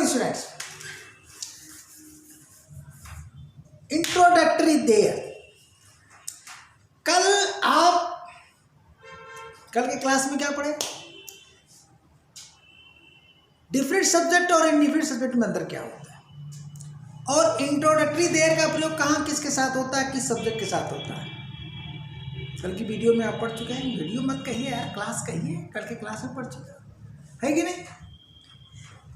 Morning students, introductory there. कल के class में क्या पढ़े? डिफरेंट सब्जेक्ट और इंडिफरेंट सब्जेक्ट में अंतर क्या होता है, और इंट्रोडक्टरी देयर का प्रयोग कहाँ किसके साथ होता है, किस सब्जेक्ट के साथ होता है। कल की वीडियो में आप पढ़ चुके हैं। वीडियो मत कहिए यार, क्लास कहिए। कल के क्लास में पढ़ चुके है कि नहीं?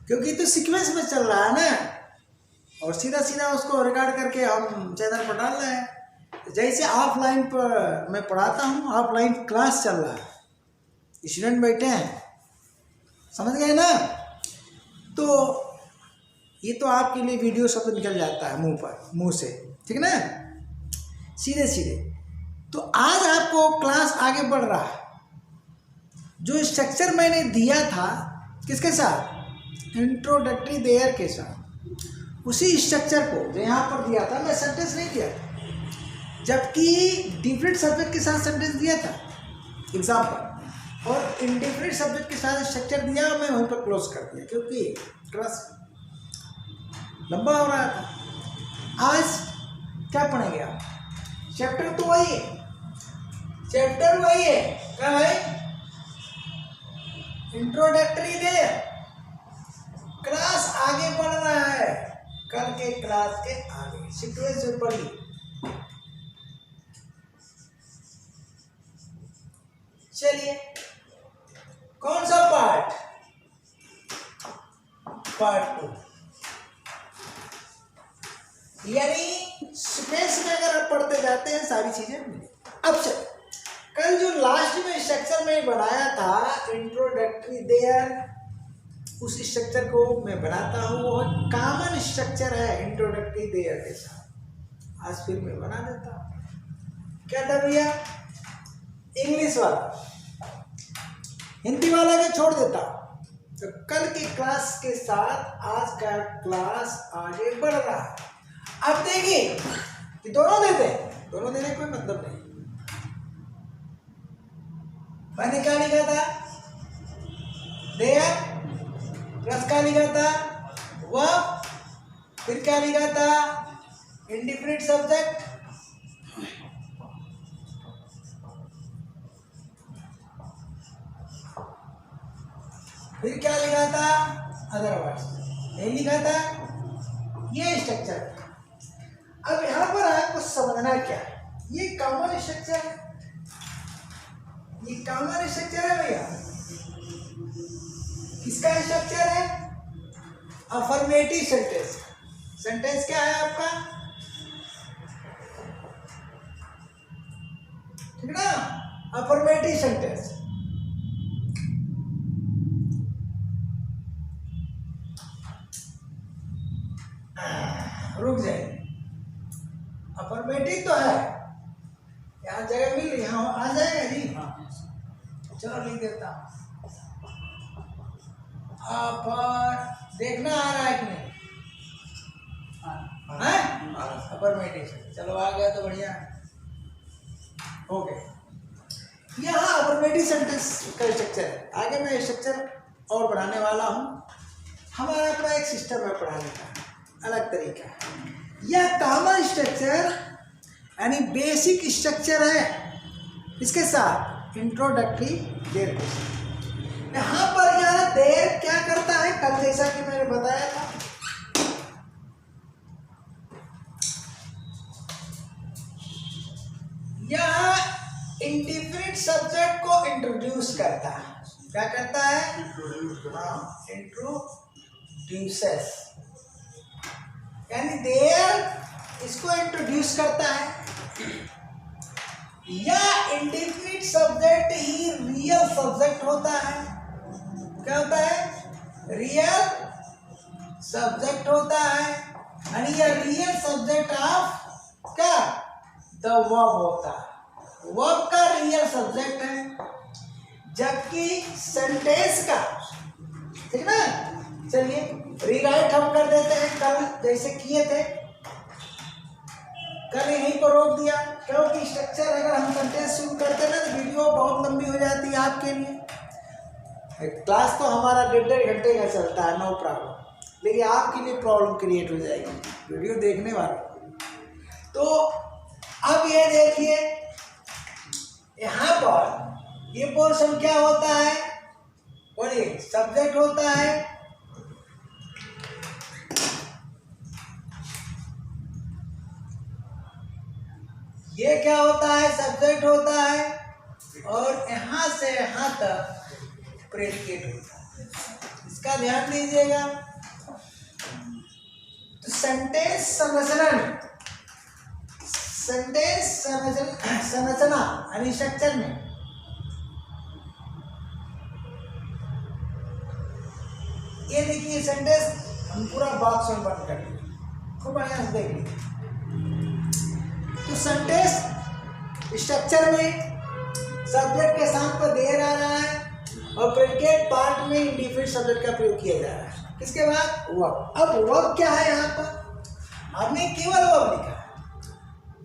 क्योंकि तो सीक्वेंस में चल रहा है ना, और सीधा सीधा उसको रिकॉर्ड करके हम चैनल पर डाल रहे हैं। जैसे ऑफलाइन पर मैं पढ़ाता हूँ, ऑफलाइन क्लास चल रहा है, स्टूडेंट बैठे हैं, समझ गए ना? तो ये तो आपके लिए वीडियो शब्द निकल जाता है मुंह से, ठीक ना, सीधे सीधे। तो आज आपको क्लास आगे बढ़ रहा है। जो स्ट्रक्चर मैंने दिया था किसके साथ? इंट्रोडक्टरी देयर के साथ। उसी स्ट्रक्चर को जो यहाँ पर दिया था, मैं सेंटेंस नहीं दिया था, जबकि डिफरेंट सब्जेक्ट के साथ सेंटेंस दिया था एग्जाम्पल, और इनडिफरेंट सब्जेक्ट के साथ स्ट्रक्चर दिया, मैं वहीं पर क्लोज कर दिया क्योंकि क्लास लंबा हो रहा था। आज क्या पढ़ेंगे आप? चैप्टर तो वही है, चैप्टर वही है। क्या भाई? Introductory there. क्लास आगे बढ़ रहा है, कल के क्लास के आगे सीक्वेंस में पढ़िए। चलिए, कौन सा पार्ट? पार्ट 2। यानी सीक्वेंस में अगर आप पढ़ते जाते हैं सारी चीजें मिलेंगी। अब चल, कल जो लास्ट में स्ट्रक्चर में बनाया था इंट्रोडक्टरी देयर, उस स्ट्रक्चर को मैं बनाता हूँ, वो कॉमन स्ट्रक्चर है इंट्रोडक्टरी देयर के साथ। आज फिर मैं बना देता हूँ। क्या था भैया? इंग्लिश वाला, हिंदी वाला के छोड़ देता हूँ। तो कल के क्लास के साथ आज का क्लास आगे बढ़ रहा है। अब देखिए कि दोनों देते हैं, दोनों देने कोई मतलब नहीं। मैंने क्या लिखा था? देयर प्लस क्या लिखा था? वर्ब, फिर क्या लिखा था? इंडिफरेंट सब्जेक्ट, फिर क्या लिखा था? अदरवाइज। यही लिखा था, ये स्ट्रक्चर। अब यहां पर आपको समझना क्या है, ये कॉमन स्ट्रक्चर है, ये कॉमन स्ट्रक्चर है भैया। किसका स्ट्रक्चर है? Affirmative sentence. सेंटेंस क्या है आपका? ठीक ना, अफर्मेटिव सेंटेंस। रुक जाए, अफर्मेटिव तो है, यहाँ जगह मिल रही, यहाँ आ जाएगा जी। हाँ, चलो लिख देता हूँ। देखना आ रहा है कि नहीं? अफर्मेटिव। चलो आ गया तो बढ़िया, हो गया। यहाँ अफर्मेटिव सेंटेंस का स्ट्रक्चर है। आगे मैं स्ट्रक्चर और बनाने वाला हूँ। हमारा अपना एक सिस्टम है पढ़ाने का, अलग तरीका है। यह कॉमन स्ट्रक्चर यानी बेसिक स्ट्रक्चर है, इसके साथ इंट्रोडक्टरी देयर के साथ। यहाँ पर यह देयर क्या करता है? कल जैसा कि मैंने बताया था, यह इंडिफरेंट सब्जेक्ट को इंट्रोड्यूस करता है। क्या करता है? इंट्रोड्यूसेस, यानी देयर इसको इंट्रोड्यूस करता है। यह इंडिफरेंट सब्जेक्ट ही रियल सब्जेक्ट होता है। क्या होता है? रियल सब्जेक्ट होता है, यानी यह रियल सब्जेक्ट ऑफ क्या? द वर्ब होता है। वर्ब का रियल सब्जेक्ट है, जबकि सेंटेंस का, ठीक ना। चलिए रीराइट हम कर देते हैं, कल जैसे किए थे। कल यहीं पर रोक दिया क्योंकि स्ट्रक्चर अगर हम सेंटेंस शुरू करते ना तो वीडियो बहुत लंबी हो जाती है आपके लिए। क्लास तो हमारा 1.5 घंटे का चलता है, नो प्रॉब्लम। लेकिन आपके लिए प्रॉब्लम क्रिएट हो जाएगी वीडियो देखने वाले। तो अब ये देखिए यहाँ पर ये पोर्शन क्या होता है, बोलिए सब्जेक्ट होता है, ये क्या होता है, सब्जेक्ट होता है, और यहाँ से यहाँ तक प्रेडिकेट होता है। इसका ध्यान दीजिएगा। तो सेंटेंस संरचना यानी स्ट्रक्चर में ये देखिए सेंटेंस हम पूरा बॉक्स में बंद कर दिए, खूब बढ़िया से देख लीजिए। तो सेंटेंस स्ट्रक्चर में सब्जेक्ट के साथ पर देर आ रहा है और प्रेडिकेट पार्ट में इंडिफिनिट सब्जेक्ट का प्रयोग किया जा रहा है। किसके बाद वर्ब। अब वर्ब क्या है, यहाँ पर हमने केवल वर्ब लिखा है,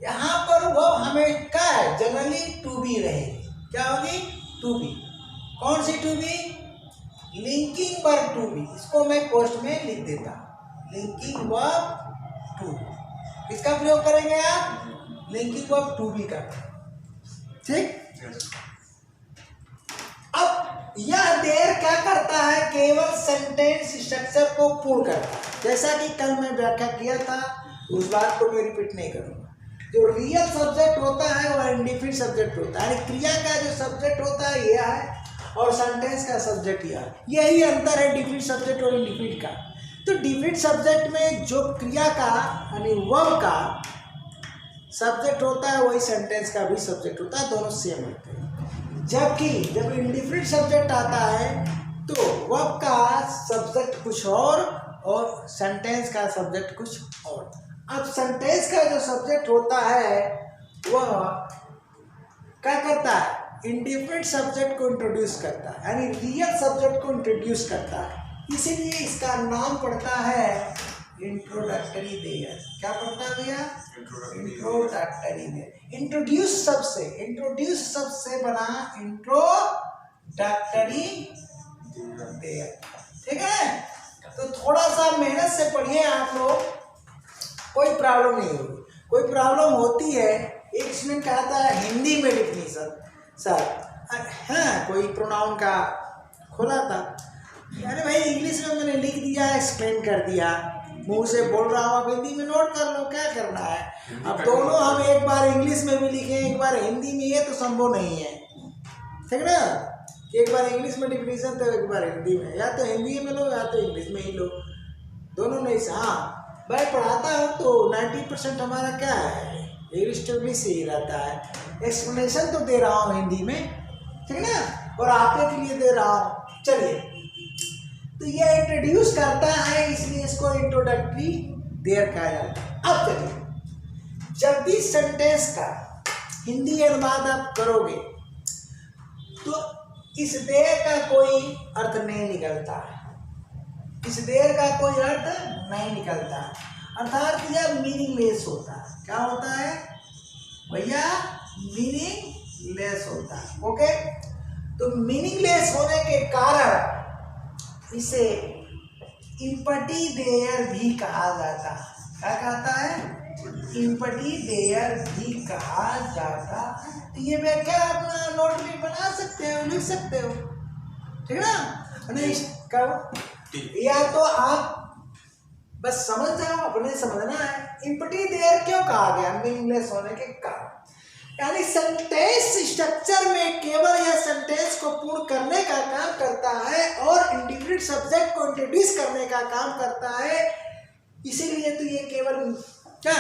यहाँ पर वर्ब हमें क्या है, जनरली टू बी रहेगी। क्या होगी, टू बी। कौन सी to be, linking verb to be. इसको मैं पोस्ट में लिख देता हूँ, लिंकिंग वर्ब टू। किसका प्रयोग करेंगे आप, लिंकिंग वर्ब टू बी का। ठीक। अब यह देर क्या करता है, केवल सेंटेंस स्ट्रक्चर को पूर्ण करता है। जैसा कि कल मैं व्याख्या किया था, उस बात को मैं रिपीट नहीं करूंगा। जो रियल सब्जेक्ट होता है वह इंडिफिनिट सब्जेक्ट होता है, क्रिया का जो सब्जेक्ट होता है यह है और सेंटेंस का सब्जेक्ट यह है। यही अंतर है डिफिनिट सब्जेक्ट और इंडिफिनिट का। तो डिफिनिट सब्जेक्ट में जो क्रिया का यानी वर्ब का सब्जेक्ट होता है वही सेंटेंस का भी सब्जेक्ट होता है, दोनों सेम होते हैं। जबकि जब इंडिफिनिट सब्जेक्ट आता है तो वर्ब का सब्जेक्ट कुछ और सेंटेंस का सब्जेक्ट कुछ और। अब सेंटेंस का जो सब्जेक्ट होता है वह क्या करता है, इंडिफिनिट सब्जेक्ट को इंट्रोड्यूस करता है, यानी रियल सब्जेक्ट को इंट्रोड्यूस करता है। इसीलिए इसका नाम पड़ता है इंट्रोडक्टरी देयर। क्या पड़ता है भैया, इंट्रोडक्टरी देयर। इंट्रोड्यूस सबसे बना इंट्रोडक्टरी देयर। ठीक है, तो थोड़ा सा मेहनत से पढ़िए आप लोग, कोई प्रॉब्लम नहीं होगी। कोई प्रॉब्लम होती है, एक स्टूडेंट कहता है हिंदी में डिफिनीशन सर, हाँ कोई प्रोनाउन का खोला था, अरे भाई इंग्लिश में मैंने लिख दिया, एक्सप्लेन कर दिया, मुंह से बोल रहा हूँ, आप हिंदी में नोट कर लो, क्या करना है। अब दोनों हम एक बार इंग्लिश में भी लिखें एक बार हिंदी में, ये तो संभव नहीं है। ठीक ना, एक बार इंग्लिश में डिफिनीशन तो एक बार हिंदी में, या तो हिंदी में लो या तो इंग्लिश में ही लो, दोनों नहीं। हाँ मैं पढ़ाता हूँ तो 90% हमारा क्या है, इंग्लिश टू इंग्लिश ही रहता है। एक्सप्लेनेशन तो दे रहा हूँ हिंदी में, ठीक है ना, और आपके लिए दे रहा हूँ। चलिए, तो ये इंट्रोड्यूस करता है, इसलिए इसको इंट्रोडक्टरी देयर कहा जाता है। अब चलिए, जब भी सेंटेंस का हिंदी अनुवाद आप करोगे तो इस देर का कोई अर्थ नहीं निकलता है, इस देर का कोई अर्थ नहीं निकलता है, अर्थात यह मीनिंगलेस होता है। क्या होता है भैया, मीनिंगलेस होता है। ओके, तो मीनिंगलेस होने के कारण इसे इम्पटी देयर भी कहा जाता है। क्या कहता है, इम्पटी देयर भी कहा जाता है। तो ये व्याख्या अपना नोट में बना सकते हो, लिख सकते हो, ठीक है ना। नहीं कब, या तो आप बस समझ जाओ, अपने समझना है इम्पटी देयर क्यों कहा गया, मीनिंगलेस होने के कारण। यानी सेंटेंस स्ट्रक्चर में केवल यह सेंटेंस को पूर्ण करने का काम करता है और इंडिफिनिट सब्जेक्ट को इंट्रोड्यूस करने का काम करता है। इसीलिए तो ये केवल क्या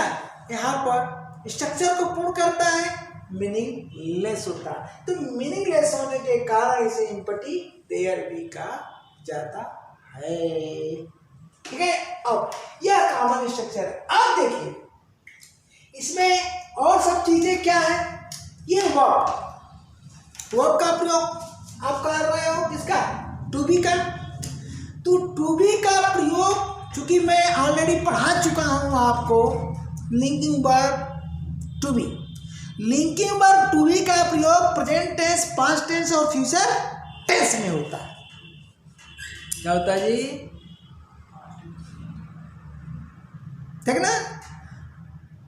यहाँ पर स्ट्रक्चर को पूर्ण करता है, मीनिंगलेस होता है। तो मीनिंगलेस होने के कारण इसे इम्पटी देयर भी कहा जाता है। ठीक है, अब यह कॉमन स्ट्रक्चर है। अब देखिए इसमें और सब चीजें क्या है, ये वर्ब का प्रयोग आप कर रहे हो, किसका, टू बी का। तो टू बी का प्रयोग चूंकि मैं ऑलरेडी पढ़ा चुका हूं आपको, linking verb to be. Linking verb to be का प्रयोग प्रेजेंट टेंस, पास्ट टेंस और फ्यूचर टेंस में होता है। क्या होता है जी, ठीक ना।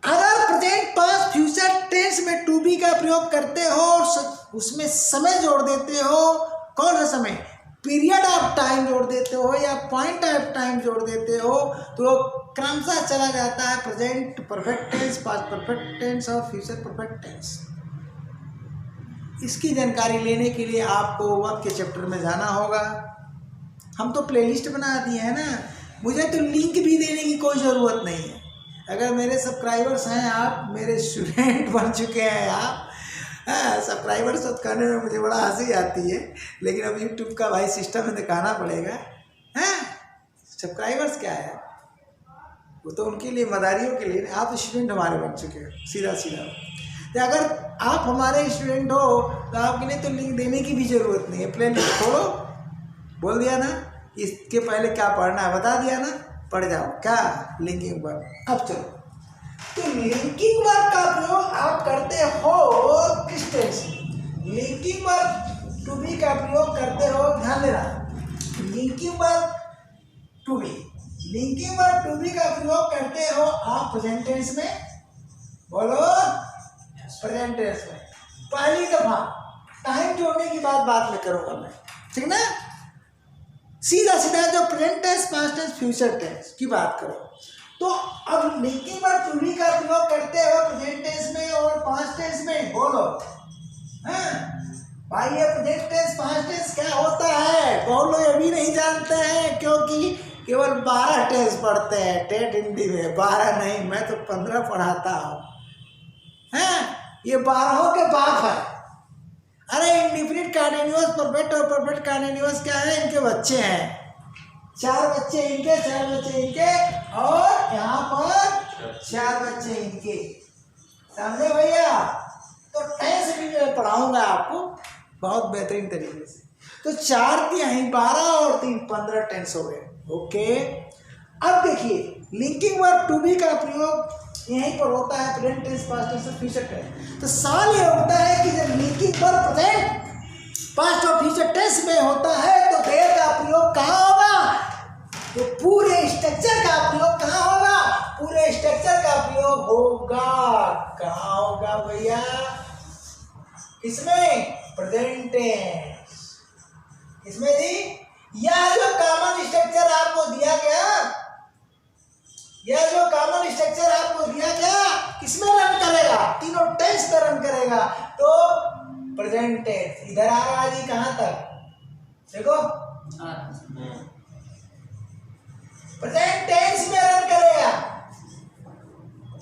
अगर प्रेजेंट पास्ट फ्यूचर टेंस में टू बी का प्रयोग करते हो और उसमें समय जोड़ देते हो, कौन सा समय, पीरियड ऑफ टाइम जोड़ देते हो या पॉइंट ऑफ टाइम जोड़ देते हो, तो क्रमशः चला जाता है present perfect tense, past perfect tense और फ्यूचर परफेक्ट टेंस। इसकी जानकारी लेने के लिए आपको वर्ब के चैप्टर में जाना होगा। हम तो प्लेलिस्ट बना दिए हैं ना, मुझे तो लिंक भी देने की कोई ज़रूरत नहीं है। अगर मेरे सब्सक्राइबर्स हैं, आप मेरे स्टूडेंट बन चुके हैं, आप सब्सक्राइबर्स तो करने में मुझे बड़ा हंसी आती है, लेकिन अब यूट्यूब का भाई सिस्टम में दिखाना पड़ेगा। हैं सब्सक्राइबर्स क्या है, वो तो उनके लिए, मदारियों के लिए। आप स्टूडेंट हमारे बन चुके हो, सीधा सीधा। तो अगर आप हमारे स्टूडेंट हो तो आपके लिए तो लिंक देने की भी ज़रूरत नहीं है। प्ले लिस्ट खोलो, बोल दिया ना, इसके पहले क्या पढ़ना है बता दिया ना, पढ़ जाओ। क्या लिंकिंग वर्ब। अब चलो, तो लिंकिंग वर्ब का प्रयोग आप करते हो किस टेंस में? लिंकिंग वर्ब टू बी का प्रयोग करते हो, ध्यान देना, linking verb to be, linking verb to be का प्रयोग करते हो आप प्रेजेंट टेंस में। बोलो, प्रेजेंट टेंस में। पहली दफा टाइम जोड़ने की बात में करूंगा मैं, ठीक ना। सीधा सीधा जो present tense, past tense, future tense की बात करो, तो अब लिंकिंग वर्ब टू बी का प्रयोग करते हो प्रेजेंट टेंस में और पास्ट टेंस में। बोलो भाई, ये प्रेजेंट टेंस पास्ट टेंस क्या होता है? बहुत लोग ये भी नहीं जानते हैं, क्योंकि केवल 12 टेंस पढ़ते हैं टेट हिंदी में। 12 नहीं, मैं तो 15 पढ़ाता हूँ। ये 12 के बाप है। अरे इंडिफिनिट कंटीन्यूअस परफेक्ट और परफेक्ट कंटीन्यूअस क्या है? इनके बच्चे हैं। 4 बच्चे इनके, 4 बच्चे इनके, और यहाँ पर 4 बच्चे इनके। समझे भैया? तो टेंस भी मैं पढ़ाऊंगा आपको बहुत बेहतरीन तरीके से। तो 4 यहीं 12 और 3 15 टेंस हो गए। ओके, अब देखिए लिंकिंग वर्ब टू बी का प्रयोग यहीं पर होता है प्रेजेंट टेंस, पास्ट टेंस और फ्यूचर टेंस। तो सवाल ये होता है कि जब लिंकिंग वर्ब प्रेजेंट, पास्ट और फ्यूचर टेंस में होता है तो देयर का प्रयोग कहाँ होगा? तो पूरे स्ट्रक्चर का प्रयोग कहाँ होगा? पूरे स्ट्रक्चर का प्रयोग होगा। कहाँ होगा भैया? किसमें? Present tense. किसमें जी? यह जो कॉमन स्ट्रक्चर आपको दिया गया, यह जो कॉमन स्ट्रक्चर आपको दिया गया किसमें रन करेगा? तीनों टेंस में रन करेगा। तो प्रेजेंट टेंस इधर आ रहा है जी, कहां तक देखो, प्रेजेंट टेंस में रन करेगा,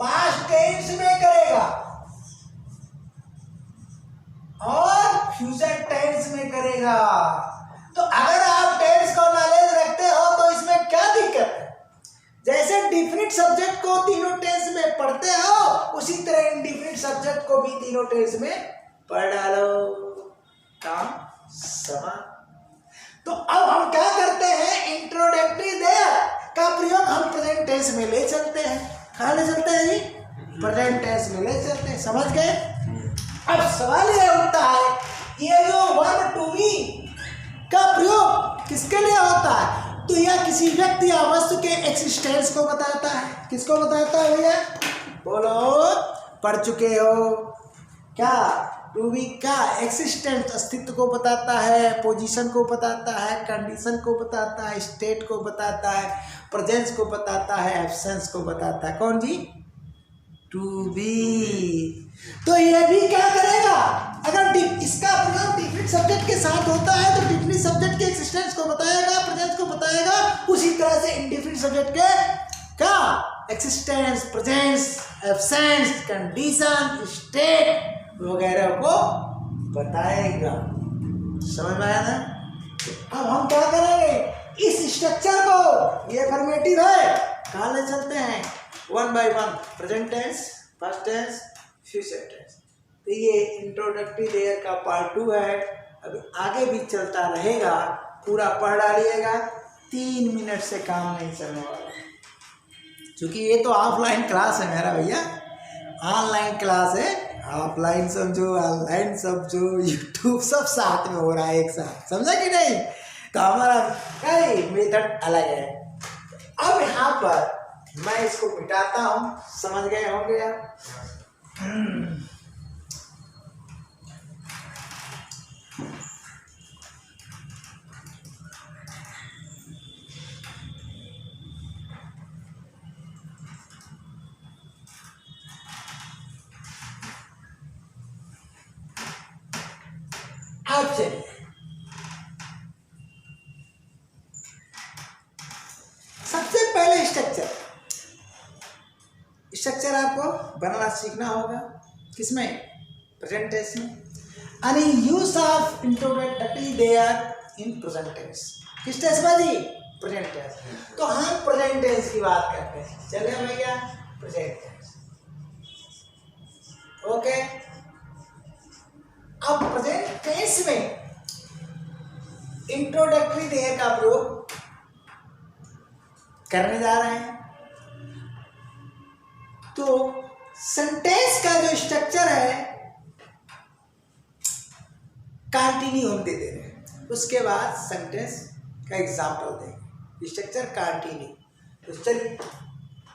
पास्ट टेंस में करेगा और फ्यूचर टेंस में करेगा। तो अगर आप टेंस का नॉलेज रखते हो तो इसमें क्या दिक्कत है? जैसे डिफरेंट सब्जेक्ट को तीनों टेंस में पढ़ते हो, उसी तरह इंडिफरेंट सब्जेक्ट को भी तीनों टेंस में पढ़ डालो। काम समान। तो अब हम क्या करते हैं? इंट्रोडक्टरी देयर का प्रयोग हम प्रेजेंट टेंस में ले चलते हैं। कहाँ ले चलते हैं जी? प्रेजेंट टेंस में ले चलते हैं। समझ गए? अब सवाल ये उठता है, ये जो वर्ब टू बी का प्रयोग किसके लिए होता है? तो यह किसी व्यक्ति या वस्तु के एक्सिस्टेंस को बताता है। किसको बताता है भैया? बोलो, पढ़ चुके हो क्या? टू बी का एक्सिस्टेंस अस्तित्व को बताता है, पोजीशन को बताता है, कंडीशन को बताता है, स्टेट को बताता है, प्रेजेंस को बताता है, एब्सेंस को बताता है। कौन जी? To be. तो ये भी क्या करेगा? अगर इसका प्रयोग डिफरेंट सब्जेक्ट के साथ होता है तो डिफरेंट सब्जेक्ट के एक्सिस्टेंस को बताएगा, प्रेजेंस को बताएगा। उसी तरह से इंडिफरेंट सब्जेक्ट के क्या existence, presence, absence, condition, state वगैरह को बताएगा। समझ में आया ना? अब हम क्या करेंगे? इस स्ट्रक्चर को, ये फॉर्मेटिव है, कहाँ ले चलते हैं? 1 by 1 present tense, past tense, future tense. तो ये इंट्रोडक्टरी लेयर का पार्ट 2 है। अभी आगे भी चलता रहेगा, पूरा पढ़ डालिएगा। 3 मिनट से काम नहीं चलने वाला, क्योंकि ये तो ऑफलाइन क्लास है मेरा भैया। ऑनलाइन क्लास है, ऑफलाइन समझो, ऑनलाइन समझो, यूट्यूब सब साथ में हो रहा है एक साथ। समझा कि नहीं? तो हमारा कई मेथड अलग है। अब यहाँ पर मैं इसको मिटाता हूं, समझ गए होंगे आप। अब चलिए सबसे पहले स्ट्रक्चर आपको बनाना सीखना होगा, किसमें, प्रेजेंट टेंस में। यानी use of introductory there in present tense. किस टेंस में जी, प्रेजेंट टेंस। तो हम प्रेजेंट टेंस की बात करते हैं, चले भैया प्रेजेंट टेंस। ओके, अब प्रेजेंट टेंस में इंट्रोडक्टरी देयर का प्रयोग करने जा रहे हैं। तो सेंटेंस का जो स्ट्रक्चर है कंटिन्यू हम दे रहे हैं, उसके बाद सेंटेंस का एग्जाम्पल देंगे। Structure continue. तो चलिए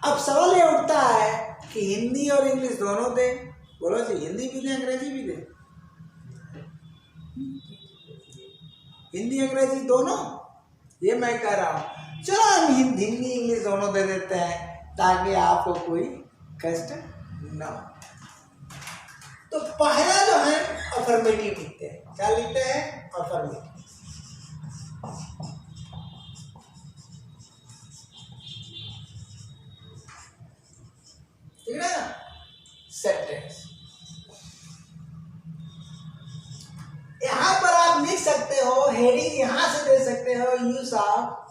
अब सवाल ये उठता है कि हिंदी और इंग्लिश दोनों दे। बोलो जी, हिंदी भी दे अंग्रेजी भी दे, हिंदी अंग्रेजी दोनों, ये मैं कह रहा हूं। चलो हम हिंदी इंग्लिश दोनों दे देते हैं ताकि आपको कोई कष्ट न हो। तो पहला जो है अफर्मेटिव लिखते हैं। क्या लिखते हैं, अफर्मेटिव। ठीक है ना, सेंटेंस। यहां पर आप लिख सकते हो, हेडिंग यहां से दे सकते हो, यूज ऑफ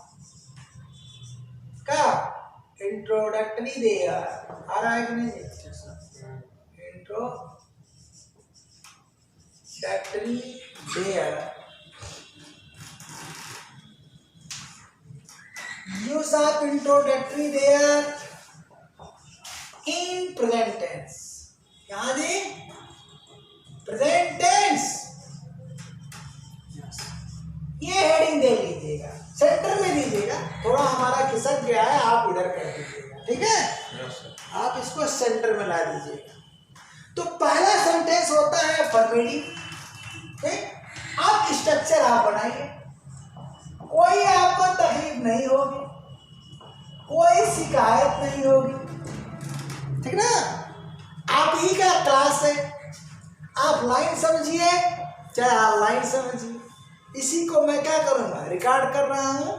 का इंट्रोडक्टरी देयर। आ रहा है कि नहीं, introductory there, use of introductory there in present tense. क्या जी, प्रेजेंट टेंस। ये हेडिंग दे लीजिएगा, सेंटर में दीजिएगा। थोड़ा हमारा खिसक गया है, आप इधर कर दीजिएगा, ठीक है। आप इसको सेंटर में ला दीजिएगा। तो पहला सेंटेंस होता है अफर्मेटिव। ठीक, आप स्ट्रक्चर आप बनाइए, कोई आपको तकलीफ नहीं होगी, कोई शिकायत नहीं होगी, ठीक ना। आप ही का क्लास है, आप लाइन समझिए चाहे ऑनलाइन समझिए। इसी को मैं क्या करूंगा, रिकॉर्ड कर रहा हूं,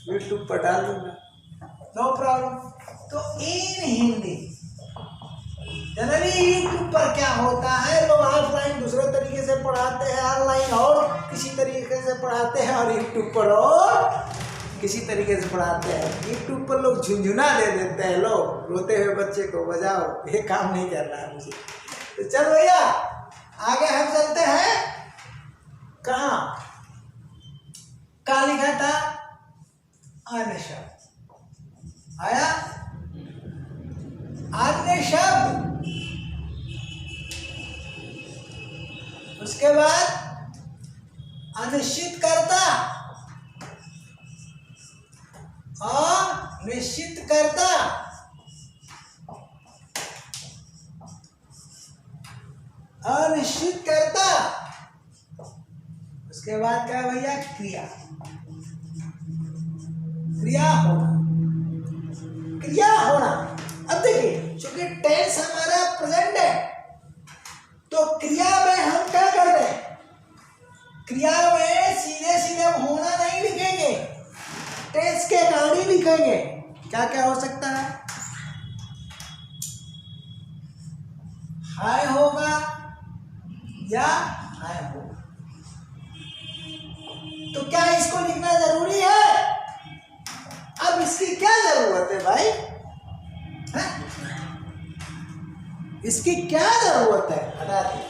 यूट्यूब पर डाल दूंगा, नो प्रॉब्लम। तो इन हिंदी जनरली यूट्यूब पर क्या होता है, लोग ऑफलाइन दूसरे तरीके से पढ़ाते हैं, ऑनलाइन और किसी तरीके से पढ़ाते हैं, और यूट्यूब पर और किसी तरीके से पढ़ाते हैं। यूट्यूब पर लोग झुंझुना दे देते हैं, लोग रोते हुए बच्चे को बजाओ, ये काम नहीं कर रहा है मुझे। तो चल भैया आगे हम चलते हैं। कहाँ क्या लिखा था, अन्य शब्द आया, अन्य शब्द। उसके बाद अनिश्चितकर्ता और निश्चितकर्ता। अनिश्चितकर्ता। उसके बाद क्या भैया, क्रिया। क्रिया होना, क्रिया होना। अब देखिए चूंकि टेंस हमारा प्रेजेंट है, तो क्रिया में हम क्या कर रहे हैं, क्रिया में सीधे सीधे हम होना नहीं लिखेंगे, टेंस के अकॉर्डिंग लिखेंगे। क्या क्या हो सकता है, हाय होगा या हाय होगा। तो क्या इसको लिखना जरूरी है? अब इसकी क्या जरूरत है भाई, है? इसकी क्या जरूरत है, बता दी।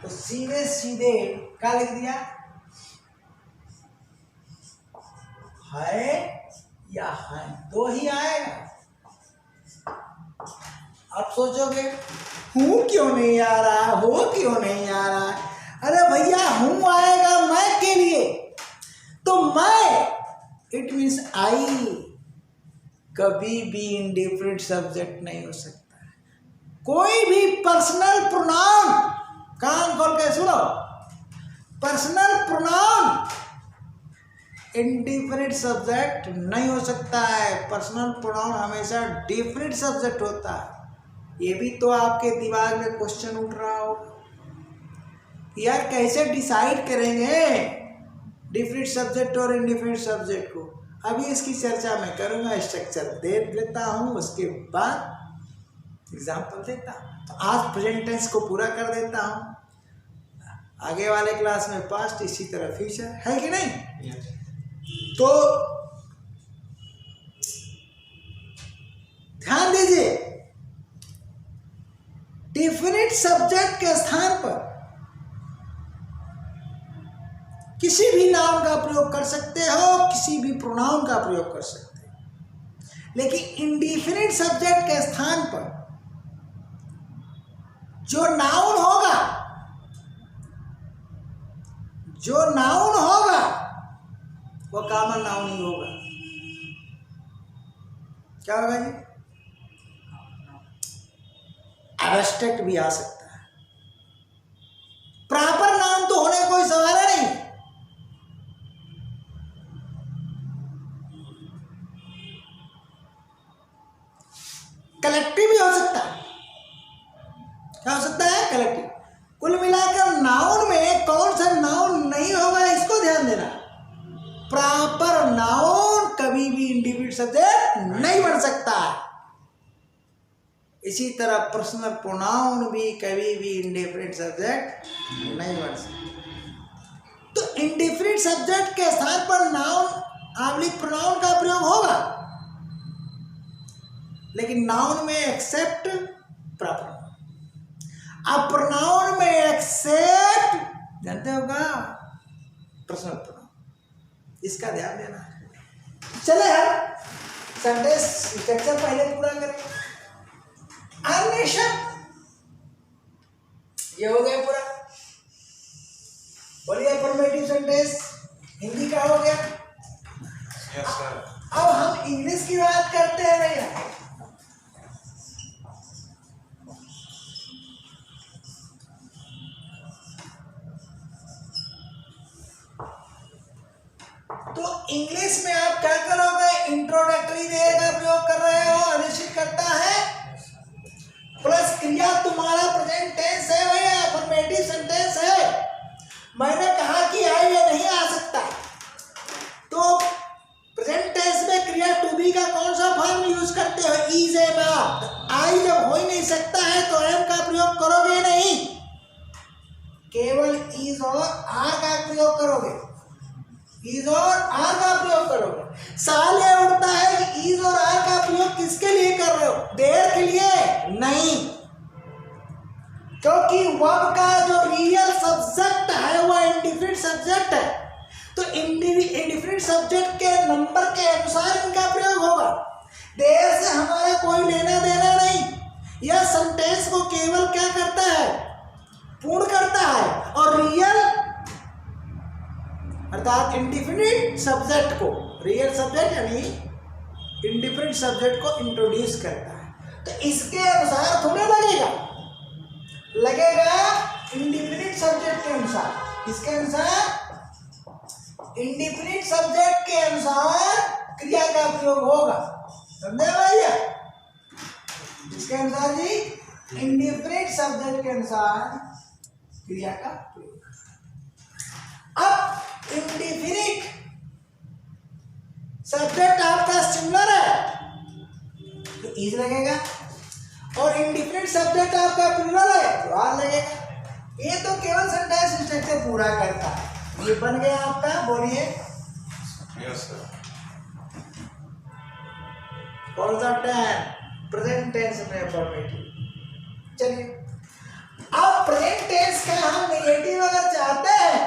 तो सीधे सीधे क्या लिख दिया, है या है, दो ही आएगा। आप सोचोगे हूं क्यों नहीं आ रहा, हो क्यों नहीं आ रहा। अरे भैया हूं आएगा मैं के लिए, तो मैं इट मीन्स आई, कभी भी इंडिफरेंट सब्जेक्ट नहीं हो सकता। कोई भी पर्सनल प्रोनाउन, कान खोल के सुनो, पर्सनल प्रोनाउन इंडिफरेंट सब्जेक्ट नहीं हो सकता है। पर्सनल प्रोनाउन हमेशा डिफरेंट सब्जेक्ट होता है। ये भी तो आपके दिमाग में क्वेश्चन उठ रहा हो, यार कैसे डिसाइड करेंगे डिफरेंट सब्जेक्ट और इंडिफरेंट सब्जेक्ट को। अभी इसकी चर्चा मैं करूँगा, स्ट्रक्चर दे देता हूँ, उसके बाद एग्जाम्पल देता हूँ। तो आज प्रेजेंट टेंस को पूरा कर देता हूँ, आगे वाले क्लास में पास्ट, इसी तरह फ्यूचर, है कि नहीं? तो ध्यान दीजिए, डिफरेंट सब्जेक्ट के स्थान पर किसी भी नाउन का प्रयोग कर सकते हो, किसी भी प्रोनाउन का प्रयोग कर सकते हो, लेकिन इंडिफरेंट सब्जेक्ट के स्थान पर जो नाउन होगा, वो कॉमन नाउन ही होगा। क्या होगा जी? एब्स्ट्रैक्ट भी आ सकता है, प्रॉपर नाउन तो होने कोई सवाल है नहीं। कलेक्टिव भी हो सकता है। क्या हो सकता है? कलेक्टिव। कुल मिलाकर नाउन में कौन सा नाउन नहीं होगा, इसको ध्यान देना। प्रॉपर नाउन कभी भी इंडिविजुअल सब्जेक्ट नहीं बन सकता है। इसी तरह पर्सनल प्रोनाउन भी कभी भी इंडिफरेंट सब्जेक्ट नहीं बन सकता। तो इंडिफरेंट सब्जेक्ट के स्थान पर नाउन / प्रोनाउन का प्रयोग होगा, लेकिन नाउन में एक्सेप्ट प्रॉपर, अब प्रोनाउन में एक्सेप्ट जानते होगा पर्सनल प्रोनाउन। इसका ध्यान देना है। चले हम सेंटेंस स्ट्रक्चर पहले पूरा करें। अन्य शब्द ये हो गया पूरा। बोलिए अफर्मेटिव सेंटेंस हिंदी का हो गया। Yes sir. अब हम इंग्लिश की बात करते हैं भैया। तो इंग्लिश में आप क्या करोगे? इंट्रोडक्टरी देर का प्रयोग कर रहे हो, अनिश्चित करता है, प्लस क्रिया तुम्हारा प्रेजेंट टेंस है भैया, अफर्मेटिव सेंटेंस है। मैंने कहा कि आई या नहीं आ सकता, तो प्रेजेंट टेंस में क्रिया टू बी का कौन सा फॉर्म यूज करते हो? Is M R. आई जब हो ही नहीं सकता है तो एम का प्रयोग करोगे नहीं, केवल इज और आर का प्रयोग करोगे। इज और आर का प्रयोग करोगे। सवाल यह उठता है कि इज और आर का प्रयोग किसके लिए कर रहे हो? देर के लिए नहीं, क्योंकि वर्ब का जो रियल सब्जेक्ट है वो इंडिफरेंट सब्जेक्ट है। तो इंडिफरेंट सब्जेक्ट के नंबर के अनुसार इनका प्रयोग होगा। देर से हमारा कोई लेना देना नहीं। यह सेंटेंस को केवल क्या करता है? पूर्ण करता है। और रियल अर्थात इंडिफरेंट सब्जेक्ट को, रियल सब्जेक्ट यानी इंडिफरेंट सब्जेक्ट को इंट्रोड्यूस करता है। तो इसके अनुसार थोड़ा लगेगा इंडिफरेंट सब्जेक्ट के अनुसार। इसके अनुसार इंडिफरेंट सब्जेक्ट के अनुसार क्रिया का प्रयोग होगा। समझे भैया? इसके अनुसार जी इंडिफरेंट सब्जेक्ट के अनुसार क्रिया का प्रयोग। अब इंडिफिनिट सब्जेक्ट आपका सिंगुलर है तो इज लगेगा, और इंडिफिनिट सब्जेक्ट आपका प्लूरल है तो आर लगेगा। ये तो केवल सेंटेंस स्ट्रक्चर पूरा करता है। ये बन गया आपका। बोलिए यस सर। कौन सा टेंस? प्रेजेंट टेंस में अफर्मेटिव। चलिए, अब प्रेजेंट टेंस का हम नेगेटिव अगर चाहते हैं,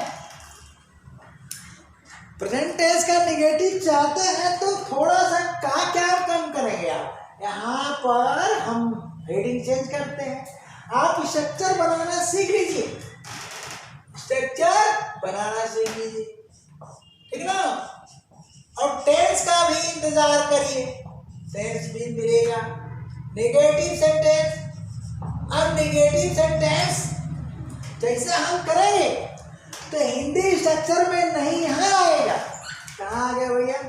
प्रेजेंट टेंस का नेगेटिव चाहते हैं तो थोड़ा सा क्या कम करेंगे आप? यहाँ पर हम हेडिंग चेंज करते हैं। आप स्ट्रक्चर बनाना सीख लीजिए, स्ट्रक्चर बनाना सीख लीजिए, ठीक ना? और टेंस का भी इंतजार करिए। सेंस भी मिलेगा। नेगेटिव सेंटेंस, अब नेगेटिव सेंटेंस जैसे हम करेंगे तो हिंदी स्ट्रक्चर में नहीं यहाँ आएगा। कहाँ आ गया भैया?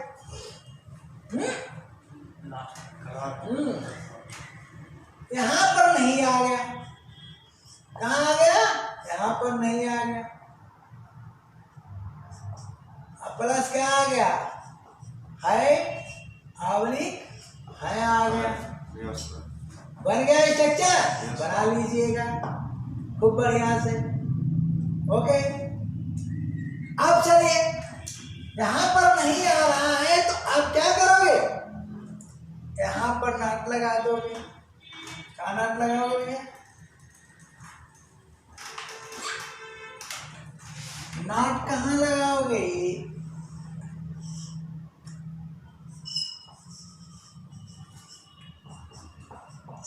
यहाँ पर नहीं आ गया। कहाँ आ गया? यहाँ पर नहीं आ गया। अब प्लस क्या आ गया? है ऑब्लिक है आ गया। Yes sir. बन गया स्ट्रक्चर, बना लीजिएगा खूब बढ़िया से। ओके, अब चलिए, यहाँ पर नहीं आ रहा है तो आप क्या करोगे? यहाँ पर नॉट लगा दोगे। क्या नॉट लगाओगे भैया? नॉट कहाँ लगाओगे?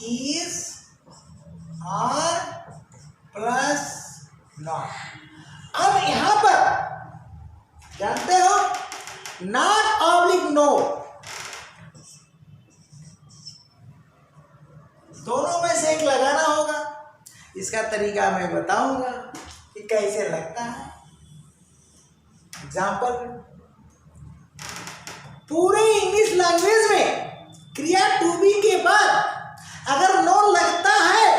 इज और प्लस नॉट। अब यहां पर जानते हो नॉट ऑब्लिक नो, दोनों में से एक लगाना होगा। इसका तरीका मैं बताऊंगा कि कैसे लगता है। एग्जाम्पल, पूरे इंग्लिश लैंग्वेज में क्रिया टू बी के बाद अगर नो लगता है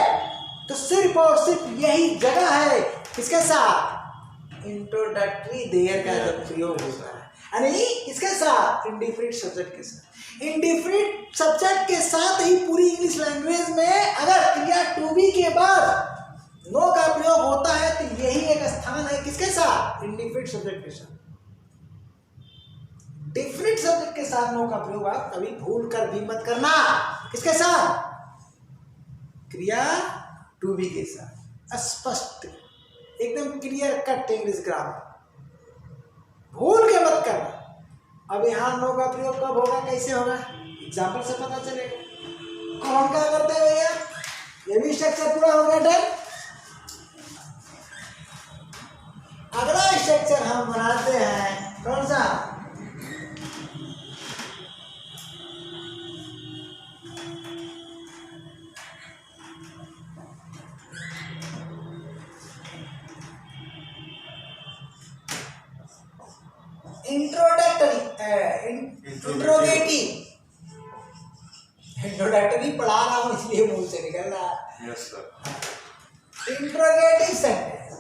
तो सिर्फ और सिर्फ यही जगह है किसके साथ? इंट्रोडक्टरी देयर का जब प्रयोग होता है, यानी किसके साथ? इंडिफिनिट सब्जेक्ट के साथ। इंडिफिनिट सब्जेक्ट के साथ ही पूरी इंग्लिश लैंग्वेज में अगर क्रिया टू बी के बाद नो का प्रयोग होता है तो यही एक स्थान है किसके साथ? इंडिफिनिट सब्जेक्ट के साथ। डिफिनिट सब्जेक्ट के साथ नो का प्रयोग आप कभी भूल कर भी मत करना। किसके साथ? क्रिया टू बी के साथ। स्पष्ट, एकदम क्लियर कट इंग्लिश ग्रामर, भूल के मत करना। अब यहाँ नो का प्रयोग कब होगा, कैसे होगा, एग्जाम्पल से पता चलेगा। अब हम क्या करते हैं भैया? ये भी स्ट्रक्चर पूरा हो गया, डन। अगला स्ट्रक्चर हम बनाते हैं कौन सा? इंट्रोडक्टरी पढ़ा रहा हूँ इसलिए मुंह से निकल रहा है। Yes sir. इंट्रोगेटिव सेंटेंस,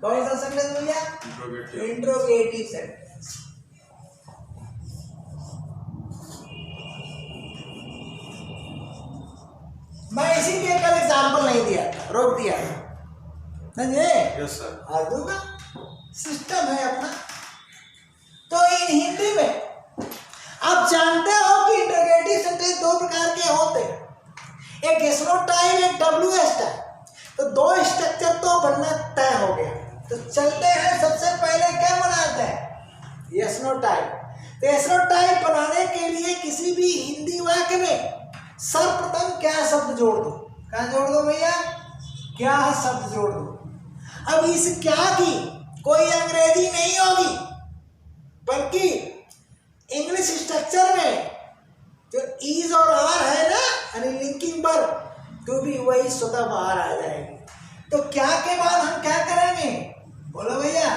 कौन सा सेंटेंस भैया? Interrogative sentence. मैं इसीलिए कल एग्जाम्पल नहीं दिया था, रोक दिया था, समझे? Yes sir. आज दूंगा, सिस्टम है अपना। तो इन हिंदी में आप जानते हो कि इंट्रोगेटिव सेंटेंस दो प्रकार के होते हैं, एक यस नो टाइप, एक WS टाइप। तो दो स्ट्रक्चर तो बनना तय हो गया। तो चलते हैं, सबसे पहले क्या बनाते हैं? Yes no type. तो यस नो टाइप बनाने के लिए किसी भी हिंदी वाक्य में सर्वप्रथम क्या शब्द जोड़ दो? क्या जोड़ दो भैया? क्या शब्द जोड़ दो। अब इस क्या की कोई अंग्रेजी नहीं होगी, बल्कि इंग्लिश स्ट्रक्चर में जो इज और आर है ना, यानी लिंकिंग वर्ब, तो भी वही स्वतः बाहर आ जाएगी। तो क्या के बाद हम क्या करेंगे? बोलो भैया।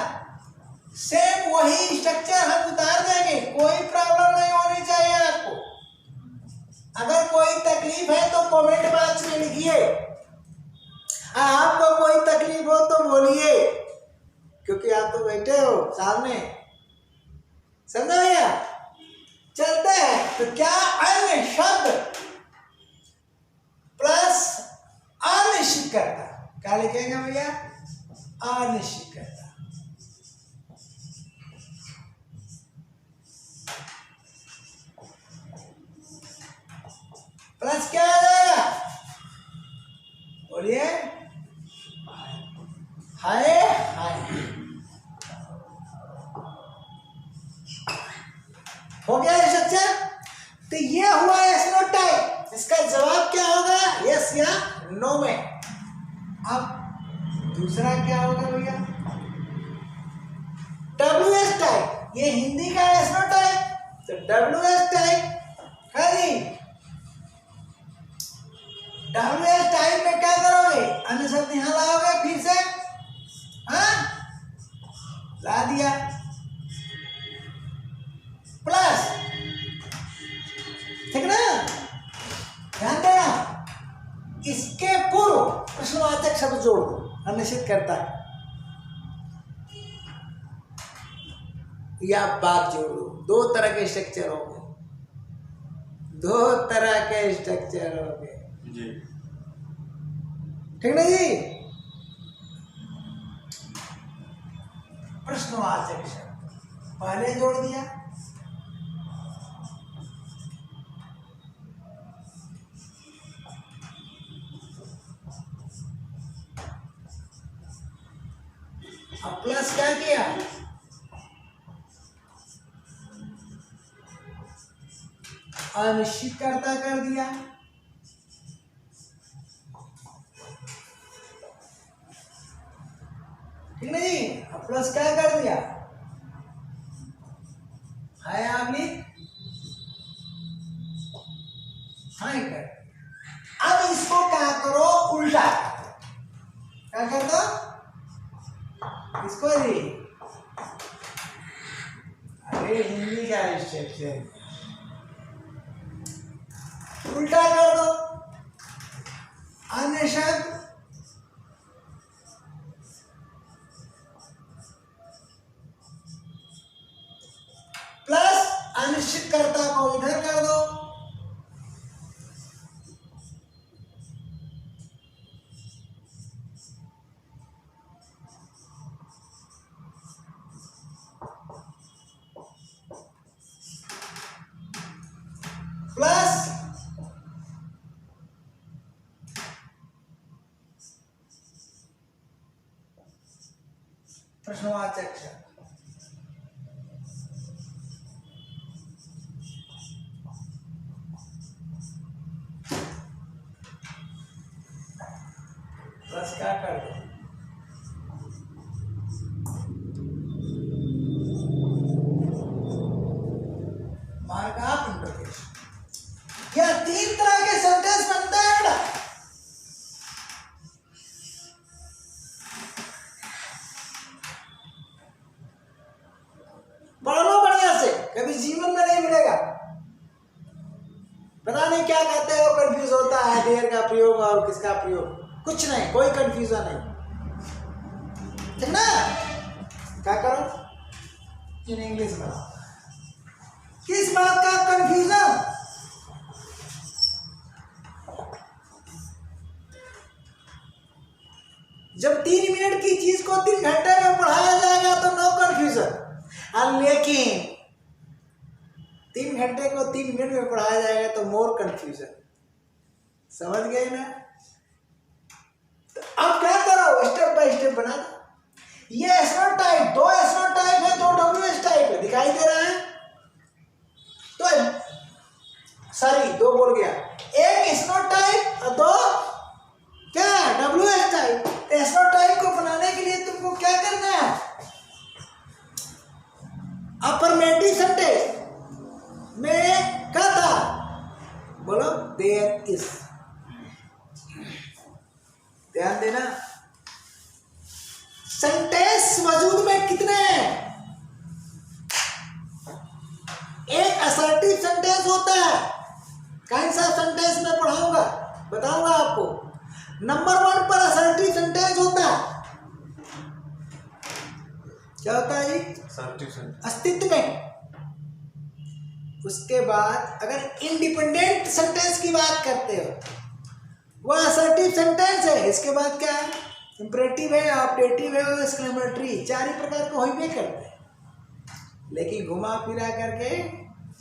सेम वही स्ट्रक्चर हम उतार देंगे, कोई प्रॉब्लम नहीं होनी चाहिए आपको। अगर कोई तकलीफ है तो कमेंट बॉक्स में लिखिए, आपको कोई तकलीफ हो तो बोलिए, क्योंकि आप तो बैठे हो सामने, समझा भैया? चलते हैं। तो क्या अन्य शब्द प्लस अनिश्चित करता, क्या लिखेंगे भैया? अनिश्चित करता। प्लस क्या आ जाएगा? बोलिए। हाय हाय हो गया स्ट्रक्चर। तो ये हुआ यस नो टाइप। इसका जवाब क्या होगा? यस या नो में। अब दूसरा क्या होगा भैया? WS type. ये हिंदी का यस नो टाइप, तो WS टाइप है जी। WH टाइप में क्या करोगे, अन्य शब्द यहाँ लाओगे, फिर से ला दिया, प्लस, ठीक ना, ध्यान देना, इसके पूर्व प्रश्नवाचक शब्द जोड़ दो, अनिश्चित करता है, या बात जोड़ दो। दो तरह के स्ट्रक्चर हो गए, दो तरह के स्ट्रक्चर हो गए जी। ठीक ना जी। प्रश्नवाचक शब्द पहले जोड़ दिया, अब प्लस क्या किया, अनिश्चितकर्ता कर दिया, ठीक ना जी। अब प्लस क्या कर दिया, हाय आपने हाय कर। अब इसको क्या करो, उल्टा क्या कर दो, इसको जी, अरे हिंदी का स्ट्रक्चर उल्टा कर दो, अन्य शब्द प्लस अनिश्चितकर्ता को इधर कर दो, प्लस प्रश्नवाचक शब्द, प्लस क्या कर दो, मार्क ऑफ इंटरोगेशन। यह तीन तरह के सेंटेंस बनते हैं बेटा, पढ़ लो बढ़िया से, कभी जीवन में नहीं मिलेगा, पता नहीं क्या कहते हो, कंफ्यूज होता है देयर का प्रयोग और किसका प्रयोग, कुछ नहीं, कोई कंफ्यूजन नहीं, ठीक ना। क्या करो, इन इंग्लिश में किस बात का कंफ्यूजन, जब 3 मिनट की चीज को 3 घंटे में पढ़ाया जाएगा तो नो कंफ्यूजन, लेकिन 3 घंटे को 3 मिनट में पढ़ाया जाएगा तो मोर कंफ्यूजन, समझ गए ना। तो अब क्या करो, स्टेप बाय स्टेप बना दो। ये एसनो टाइप, 2 एसनो टाइप है, 2 WH टाइप है, दिखाई दे रहा है, तो सॉरी 2 बोल गया, एक एसनो टाइप और 2 क्या WH टाइप। एसनो टाइप को बनाने के लिए तुमको क्या करना है, अफर्मेटिव सेंटेंस में क्या था, बोलो देयर इज, ध्यान देना, सेंटेंस वजूद में कितने हैं, एक असर्टिव सेंटेंस होता है, कौन सा सेंटेंस में पढ़ाऊंगा बताऊंगा आपको, नंबर 1 पर असर्टिव सेंटेंस होता है, क्या होता है जी, अस्तित्व में। उसके बाद अगर इंडिपेंडेंट सेंटेंस की बात करते हो वह असर्टिव सेंटेंस है, इसके बाद क्या है, इंपरेटिव है, ऑप्टेटिव है और एक्सक्लेमेटरी, 4 ही प्रकार के होइबे करते हैं, लेकिन घुमा फिरा करके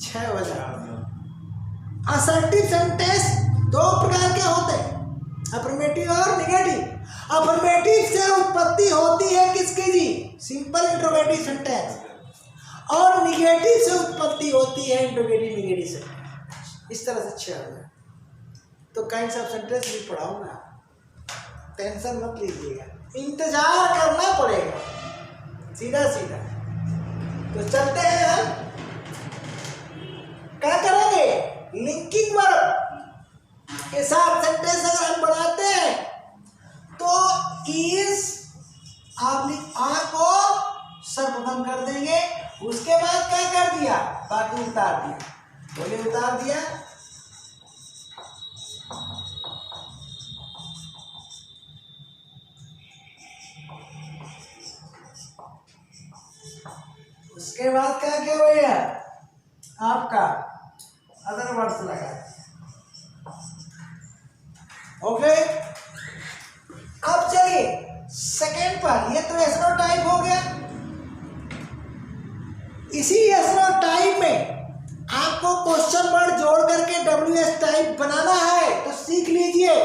6 बजा। असर्टिव सेंटेंस 2 प्रकार के होते हैं, अफर्मेटिव और निगेटिव। अफर्मेटिव से उत्पत्ति होती है किसकी जी, सिंपल इंट्रोगेटिव सेंटेंस, और निगेटिव से उत्पत्ति होती है इंट्रोगेटिव निगेटिव सेंटेंस। इस तरह से 6 हो जाए तो काइंड्स ऑफ सेंटेंस भी पढ़ाऊंगा, टेंशन मत लीजिएगा, इंतजार करना पड़ेगा, सीधा सीधा। तो चलते हैं हम, क्या करेंगे, लिंकिंग वर्ब के साथ सेंटेंस अगर सर्वप्रथम कर देंगे, उसके बाद क्या कर दिया, बाकी उतार दिया। बोले उतार दिया, उसके बाद क्या क्या हुआ आपका अदर वर्ड्स लगा। ओके, अब चलिए सेकेंड पर, ये तो एसनो टाइप हो गया। इसी एसनो टाइप में आपको क्वेश्चन वर्ड जोड़ करके WS टाइप बनाना है, तो सीख लीजिए,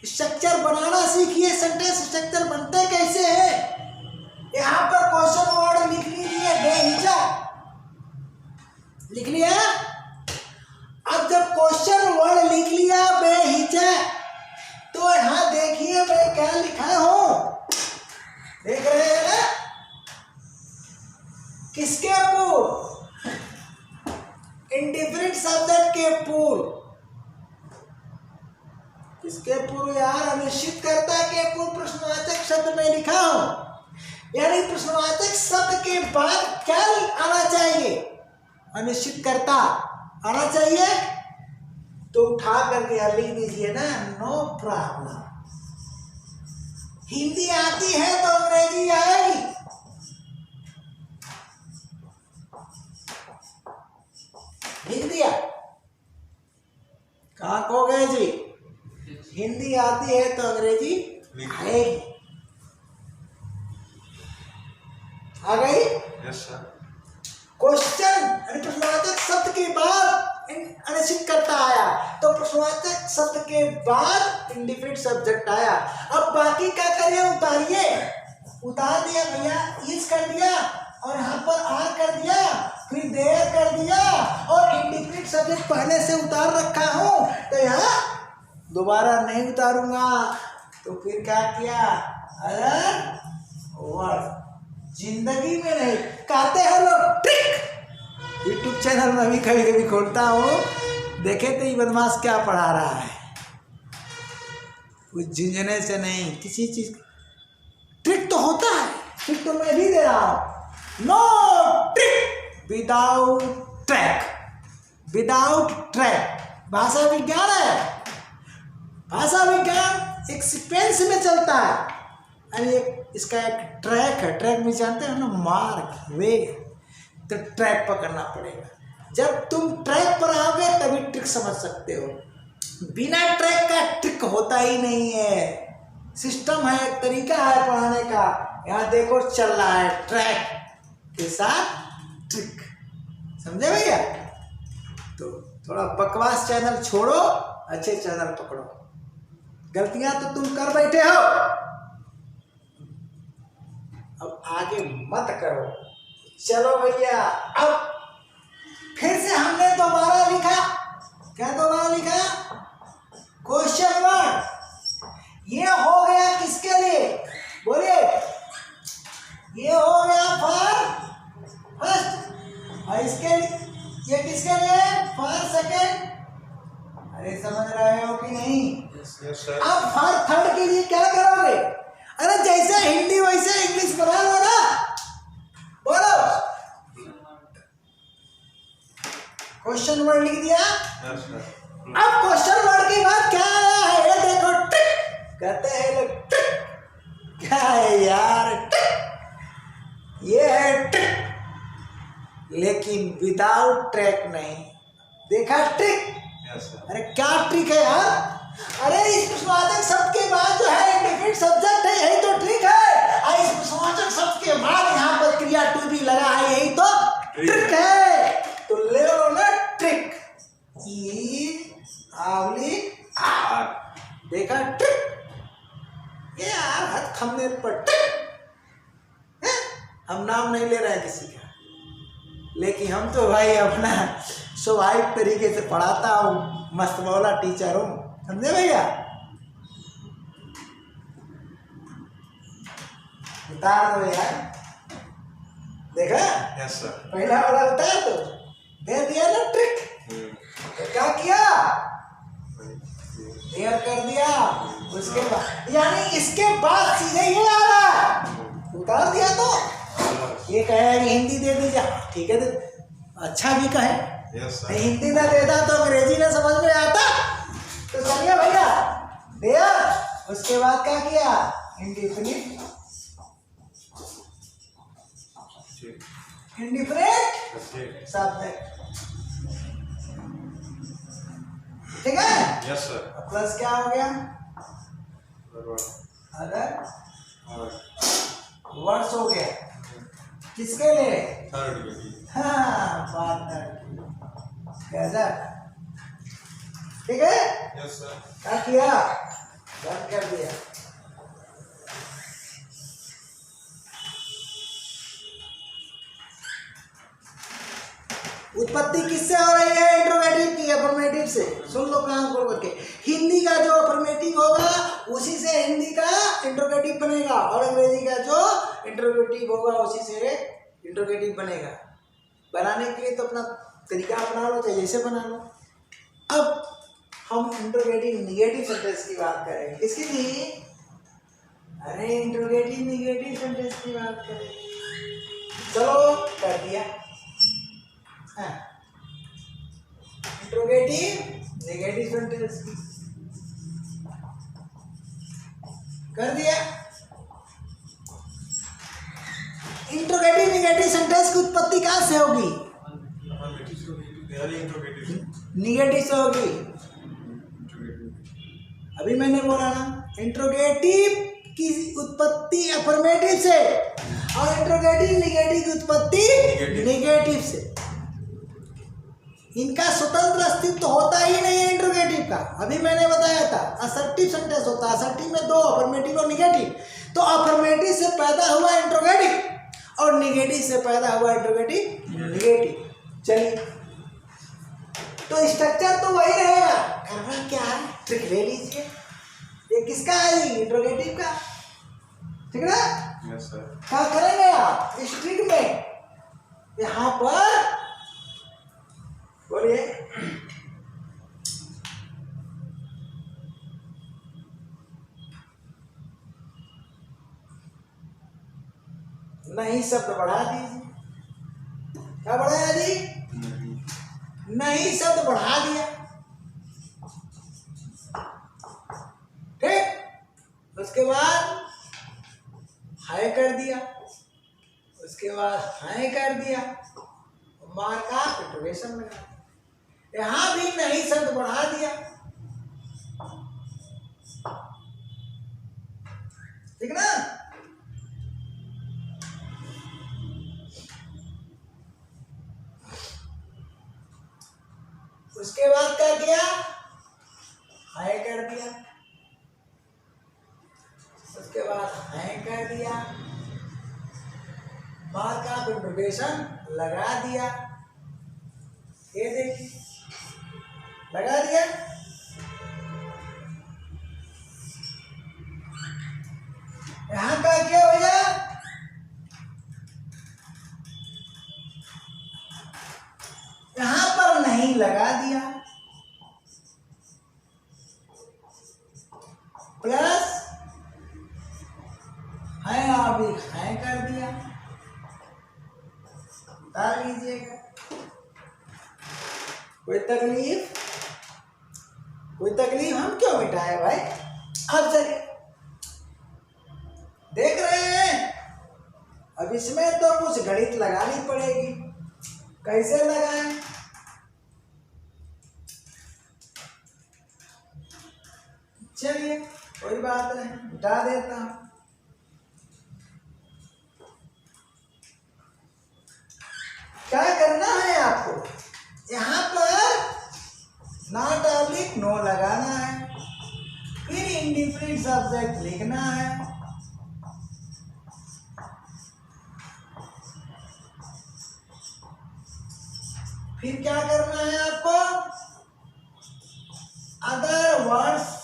स्ट्रक्चर बनाना सीखिए। सेंटेंस स्ट्रक्चर बनते कैसे हैं, यहाँ पर क्वेश्चन वर्ड लिख लीजिए, बेहिचक लिख लिया। अब जब क्वेश्चन वर्ड लिख लिया बेहिचक, तो यहाँ देखिए मैं क्या लिखा हूं, देख रहे हैं ना, किसके पूर्व, इंडिफरेंट सब्जेक्ट के पूर्व, किसके पूर्व यार, अनिश्चित कर्ता के पूर्व प्रश्नवाचक शब्द में लिखा हूं। यानी प्रश्नवाचक शब्द के बाद क्या आना चाहिए, अनिश्चित कर्ता आना चाहिए, तो उठा करके यहाँ लिख दीजिए ना, नो प्रॉब्लम। हिंदी आती है तो अंग्रेजी आएगी, लिख दिया, कहाँ खो गए जी, हिंदी आती है तो अंग्रेजी आएगी, आ गई। Yes sir. क्वेश्चन प्रश्नवाचक शब्द के बाद अनिश्चित कर्ता आया, तो प्रश्नवाचक शब्द के बाद इंडिफरेंट सब्जेक्ट आया। अब बाकी क्या करिए, उतारिए, उतार दिया भैया, इज कर दिया और यहाँ पर आर कर दिया, फिर देयर कर दिया, और इंडिफरेंट सब्जेक्ट पहले से उतार रखा हूँ, तो यहाँ दोबारा नहीं उतारूंगा। तो फिर क्या किया, अदर वर्ड, जिंदगी में नहीं कहते हैं लोग ट्रिक। यूट्यूब चैनल में भी कभी कभी खोलता हूँ, देखे तो ये बदमाश क्या पढ़ा रहा है, कुछ झुंझुने से नहीं, किसी चीज ट्रिक तो होता है, ट्रिक तो मैं भी दे रहा हूँ। No trick without track, without track भाषा विज्ञान है, भाषा विज्ञान एक सीक्वेंस में चलता है, यानी एक इसका एक ट्रैक है, ट्रैक में जानते हो ना, मार्ग वे, तो ट्रैक पकड़ना पड़ेगा। जब तुम ट्रैक पर आओगे तभी ट्रिक समझ सकते हो, बिना ट्रैक का ट्रिक होता ही नहीं है। सिस्टम है, एक तरीका है पढ़ाने का, यहाँ देखो चल रहा है ट्रैक के साथ ट्रिक, समझे भैया। तो थोड़ा बकवास चैनल छोड़ो, अच्छे चैनल पकड़ो, गलतियां तो तुम कर बैठे हो, अब आगे मत करो। चलो भैया, अब फिर से हमने दोबारा लिखा, क्या दोबारा लिखा, क्वेश्चन वर्ड। ये हो गया किसके लिए, बोलिए, ये हो गया फॉर फर्स्ट, और इसके ये किसके लिए, फॉर सेकेंड। अरे समझ रहे हो कि नहीं। Yes sir. अब फॉर थर्ड के लिए क्या करोगे, अरे जैसे हिंदी वैसे इंग्लिश बना लो ना, बोलो, क्वेश्चन वर्ड लिख दिया। Yes sir. अब क्वेश्चन वर्ड के बाद क्या आया है, ये देखो ट्रिक, कहते हैं लोग ट्रिक, क्या है यार ट्रिक, ये है ट्रिक, लेकिन विदाउट ट्रैक नहीं। देखा ट्रिक, यस सर। अरे क्या ट्रिक है यार, अरे इस प्रश्नवाचक शब्द के बाद जो है इंडिफरेंट सब्जेक्ट है, यही तो ट्रिक है। और इस प्रश्नवाचक शब्द के बाद यहाँ पर क्रिया टू भी लगा है, यही तो ट्रिक है। तो ले लो ना ट्रिक, देखा ट्रिक, ये यार हाथ खमने पर ट्रिक। हम नाम नहीं ले रहे हैं किसी का, लेकिन हम तो भाई अपना स्वाभाविक तरीके से पढ़ाता हूँ, मस्त मौला टीचर हूँ, समझे भैया। उतार दो यार, देखा, यस सर। पहला वाला उतार दो, दे दिया ना ट्रिक, तो क्या किया, क्लियर कर दिया। उसके बाद यानी इसके बाद सीधे ये आ रहा है, उतार दिया तो ये कहे कि हिंदी दे दीजिए, ठीक है, अच्छा भी कहे, यस सर। हिंदी ना देता तो अंग्रेजी ना समझ में आता, तो चलिए भैया दिया। उसके बाद क्या किया, इंडिफिनिट सब्जेक्ट, ठीक है। Yes sir. प्लस क्या हो गया, अदर वर्ड्स हो गया, किसके लिए, थर्ड। हाँ पार्टनर, ठीक है। Yes sir. क्या किया, बंद कर दिया। उत्पत्ति किससे हो रही है, इंट्रोगेटिव की, अफर्मेटिव से। सुन लो कान खोल करके, हिंदी का जो अफर्मेटिव होगा उसी से हिंदी का इंट्रोगेटिव बनेगा, और अंग्रेजी का जो इंट्रोगेटिव होगा उसी से इंट्रोगेटिव बनेगा। बनाने के लिए तो अपना तरीका अपना लो, चाहे जैसे बना लो। अब हम इंट्रोगेटिव निगेटिव सेंटेंस की बात करेंगे, किसकी थी, अरे इंट्रोगेटिव निगेटिव सेंटेंस की बात करेंगे। चलो कर दिया, इंट्रोगेटिव नेगेटिव सेंटेंस की कर दिया। इंट्रोगेटिव नेगेटिव सेंटेंस की उत्पत्ति कहाँ से होगी, निगेटिव से होगी। अभी मैंने बोला ना, इंट्रोगेटिव की उत्पत्ति अफर्मेटिव से, और इंट्रोगेटिव निगेटिव की उत्पत्ति नेगेटिव से। इनका स्वतंत्र अस्तित्व होता ही नहीं है इंट्रोगेटिव का। अभी मैंने बताया था असर्टिव सेंटेंस होता है, असर्टिव में दो, अफर्मेटिव और निगेटिव। तो अफर्मेटिव से पैदा हुआ इंट्रोगेटिव और निगेटिव से पैदा हुआ इंट्रोगेटिव निगेटिव। चलिए, तो स्ट्रक्चर तो वही रहेगा, करना क्या है, ट्रिक ले लीजिए। ये किसका है, इंट्रोगेटिव का, ठीक है ना। Yes sir. क्या करेंगे आप स्ट्रिक में, यहाँ पर बोलिए, नहीं शब्द बढ़ा दीजिए। क्या बढ़ाया जी, नहीं शब्द बढ़ा दिया, ठीक। उसके बाद हाय कर दिया, उसके बाद हाय कर दिया, मार्का इंटरोगेशन लगा, यहां भी नहीं शब्द बढ़ा दिया, ठीक ना। उसके बाद क्या किया, हाय कर दिया, उसके बाद हाय कर दिया, मार्क ऑफ इंटरोगेशन लगा दिया, ये देखिए लगा दिया। यहां का क्या हो गया, यहां पर नहीं लगा दिया, प्लस है अभी है कर दिया, बता लीजिएगा। कोई तकलीफ, कोई तकलीफ हम क्यों मिटाए भाई। अब चलिए देख रहे हैं, अब इसमें तो कुछ गणित लगानी पड़ेगी, कैसे लगाएं। चलिए कोई बात नहीं, मिटा देता हूं। क्या करना है आपको, यहां पर नॉट ऑब्लिक नो लगाना है, फिर इंडिफरेंट सब्जेक्ट लिखना है, फिर क्या करना है आपको, अदर वर्ड्स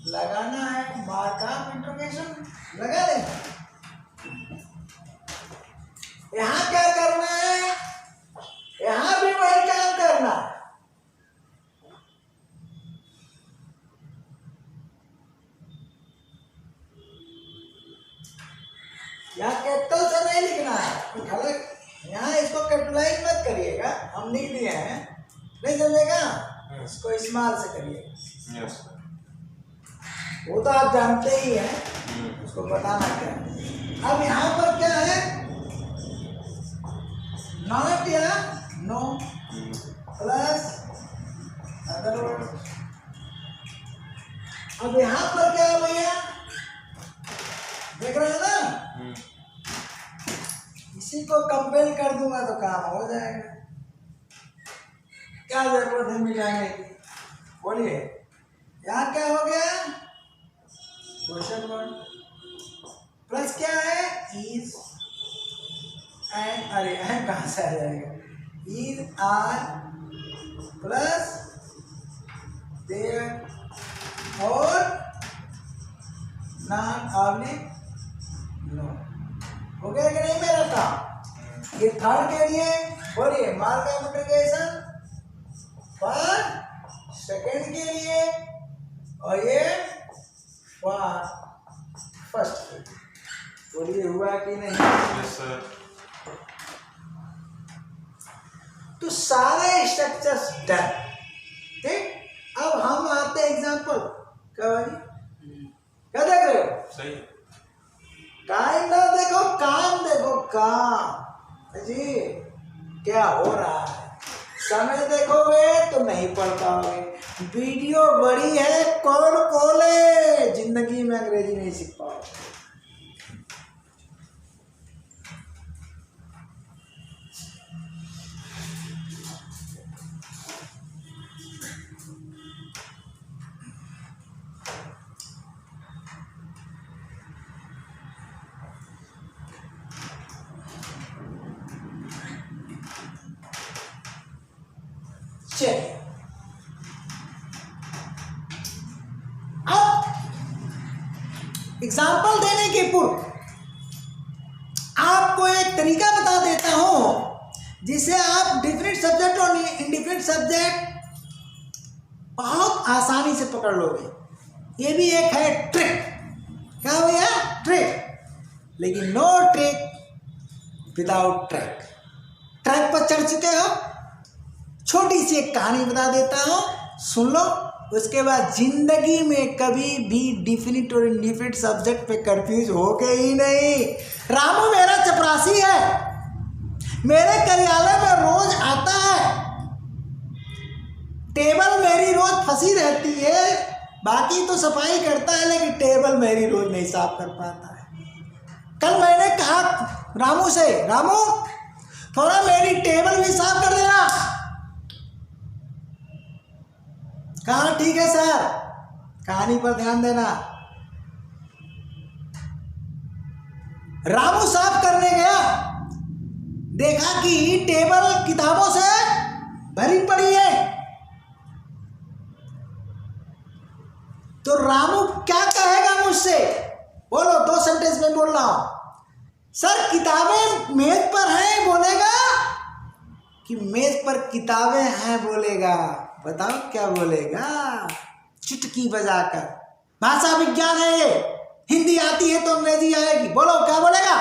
लगाना है, मार्क ऑफ इंटरोगेशन लगा देना। यहां क्या करना है, यहां भी वही काम करना है, या कैपिटल से नहीं लिखना है, हम लिख दिए हैं, नहीं समझेगा Yes. इसको इस्तेमाल से करिए। Yes, sir. वो तो आप जानते ही हैं, उसको बताना क्या है। अब यहाँ पर क्या है, नॉट या नो प्लस अदर वर्ड। अब यहाँ पर क्या है भैया, देख रहे हैं ना, इसी को कंपेयर कर दूंगा तो काम हो जाएगा, क्या जरूरत है मिलाने की, बोलिए। यहाँ क्या हो गया, क्वेश्चन वर्ड प्लस क्या है, इज एंड, अरे एंड कहाँ से आ जाएगा, इज आर प्लस देयर और नॉट आपने नो। हो गया कि नहीं मेरा काम। ये थर्ड के लिए बोलिए, मार्क एप्लीकेशन पर सेकेंड के लिए और ये फर्स्ट के लिए। बोलिए हुआ कि नहीं। Yes, sir. तो सारे स्ट्रक्चर्स डन, ठीक। अब हम आते हैं एग्जांपल, क्या भाई, क्या देख रहे हो, सही। टाइम ना देखो, काम देखो, काम जी क्या हो रहा है। समय देखोगे तो नहीं पढ़ पाओगे, वीडियो बड़ी है, कौन खोले, जिंदगी में अंग्रेजी नहीं सीख पाओगे। चलिए अब एग्जाम्पल देने के पूर्व आपको एक तरीका बता देता हूं जिससे आप डिफरेंट सब्जेक्ट और इंडिफरेंट सब्जेक्ट बहुत आसानी से पकड़ लोगे। ये भी एक है ट्रिक, क्या भैया, ट्रिक। लेकिन no trick without track. Track पर चढ़ चुके हो, छोटी सी एक कहानी बता देता हूँ, सुन लो। उसके बाद जिंदगी में कभी भी डिफिनिट और इंडिफिनिट सब्जेक्ट पे कंफ्यूज हो गए ही नहीं। रामू मेरा चपरासी है, मेरे कार्यालय में रोज आता है, टेबल मेरी रोज फंसी रहती है, बाकी तो सफाई करता है लेकिन टेबल मेरी रोज नहीं साफ कर पाता है। कल मैंने कहा रामू से, रामू थोड़ा मेरी टेबल भी साफ कर देना। कहा ठीक है सर, कहानी पर ध्यान देना। रामू साफ करने गया, देखा कि टेबल किताबों से भरी पड़ी है। तो रामू क्या कहेगा मुझसे, बोलो, 2 सेंटेंस में बोल रहा हूं। सर किताबें मेज पर हैं बोलेगा कि मेज पर किताबें हैं बोलेगा? बताओ क्या बोलेगा? चुटकी बजाकर। भाषा विज्ञान है ये, हिंदी आती है तो अंग्रेजी आएगी, बोलो क्या बोलेगा?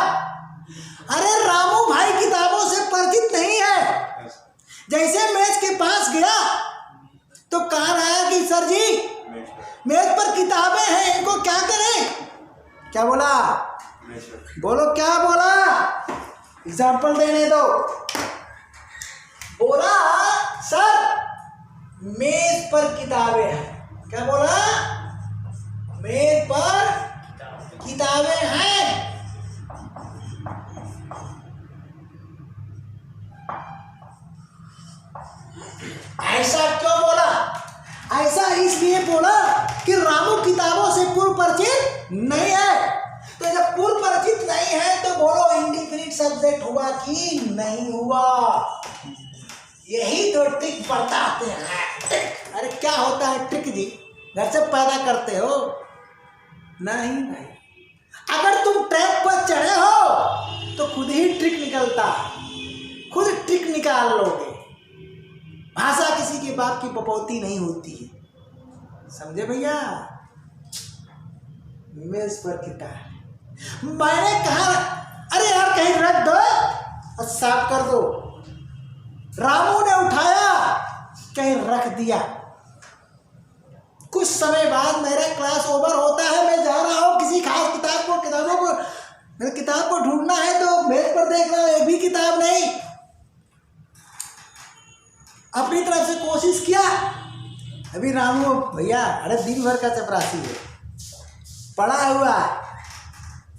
अरे रामू भाई किताबों से परिचित नहीं है। जैसे मेज के पास गया तो कहा रहा कि सर जी मेज पर किताबें हैं, इनको क्या करें? क्या बोला? बोलो क्या बोला? एग्जाम्पल देने दो। बोला सर मेज पर किताबें हैं। क्या बोला? मेज पर किताबें हैं। ऐसा क्यों बोला? ऐसा इसलिए बोला कि रामू किताबों से पूर्व परिचित नहीं है। तो जब पूर्व परिचित नहीं है तो बोलो इंडिफिनिट सब्जेक्ट हुआ कि नहीं हुआ? यही तो ट्रिक बताते हैं। अरे क्या होता है ट्रिक जी? घर से पैदा करते हो? नहीं भाई, अगर तुम ट्रैक पर चढ़े हो तो खुद ही ट्रिक निकलता, खुद ट्रिक निकाल लोगे। भाषा किसी के बाप की पपौती नहीं होती है, समझे भैया? मेज पर किताब, मैंने कहा अरे यार कहीं रख दो और साफ कर दो। रामू ने उठाया, कहीं रख दिया। कुछ समय बाद मेरा क्लास ओवर होता है, मैं जा रहा हूँ किसी खास किताब को ढूंढना है, तो मेज पर देख रहा हूँ एक भी किताब नहीं। अपनी तरफ से कोशिश किया, अभी रामू भैया अरे दिन भर का चपरासी है, पड़ा हुआ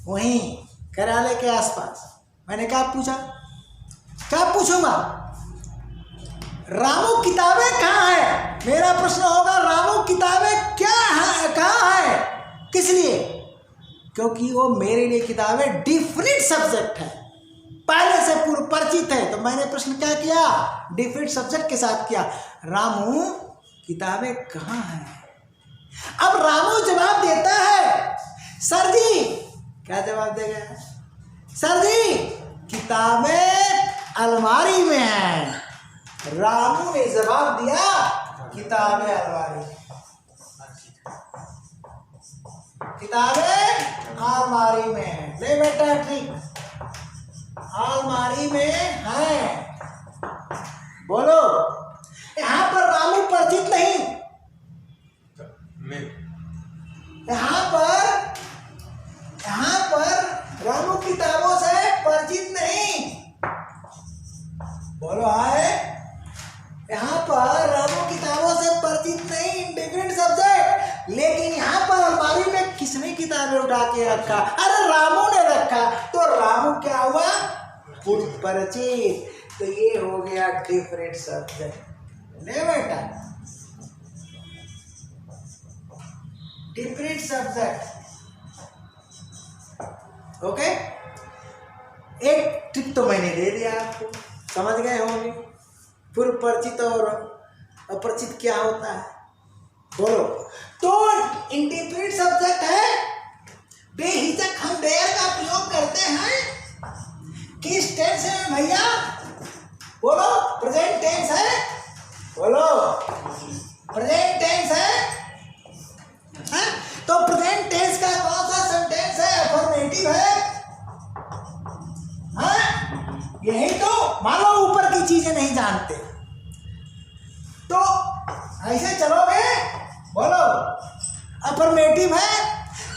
वहीं कार्यालय के आसपास। मैंने क्या पूछा, क्या पूछूंगा, रामू किताबें कहाँ है? मेरा प्रश्न होगा रामू किताबें क्या है, कहाँ है, किस लिए? क्योंकि वो मेरे लिए किताबें डिफरेंट सब्जेक्ट है, पहले से पूर्व परिचित है। तो मैंने प्रश्न क्या किया, डिफरेंट सब्जेक्ट के साथ किया, रामू किताबें कहाँ हैं? अब रामू जवाब देता है, सर जी, क्या जवाब देगा, सर जी किताबें अलमारी में हैं। रामू ने जवाब दिया, किताबें अलमारी में, किताबें अलमारी में हैं। ले बेटा ठीक, अलमारी में है। बोलो, यहाँ पर रामू परिचित नहीं, यहाँ पर रामू किताबों से परिचित नहीं। बोलो हाय, यहाँ पर रामू किताबों से परिचित नहीं, डिफरेंट सब्जेक्ट। लेकिन यहाँ पर अलमारी में किसने किताबें उठा के रखा? अरे रामू ने रखा, तो रामू क्या हुआ, पूर्व परिचित। तो ये हो गया डिफरेंट सब्जेक्ट। ले बेटा, डिफरेंट सब्जेक्ट। ओके, एक टिप तो मैंने दे दिया आपको, समझ गए होंगे पूर्व परिचित और अपरिचित क्या होता है। बोलो, तो इंडिफरेंट सब्जेक्ट है, बेहिचक हम देयर का प्रयोग करते हैं किस टेंस में भैया? बोलो, प्रेजेंट टेंस है। बोलो, प्रेजेंट टेंस है। तो प्रेजेंट टेंस का कौन सा सेंटेंस है? अफर्मेटिव है। यही तो, मान लो ऊपर की चीजें नहीं जानते तो ऐसे चलोगे। बोलो, अफर्मेटिव है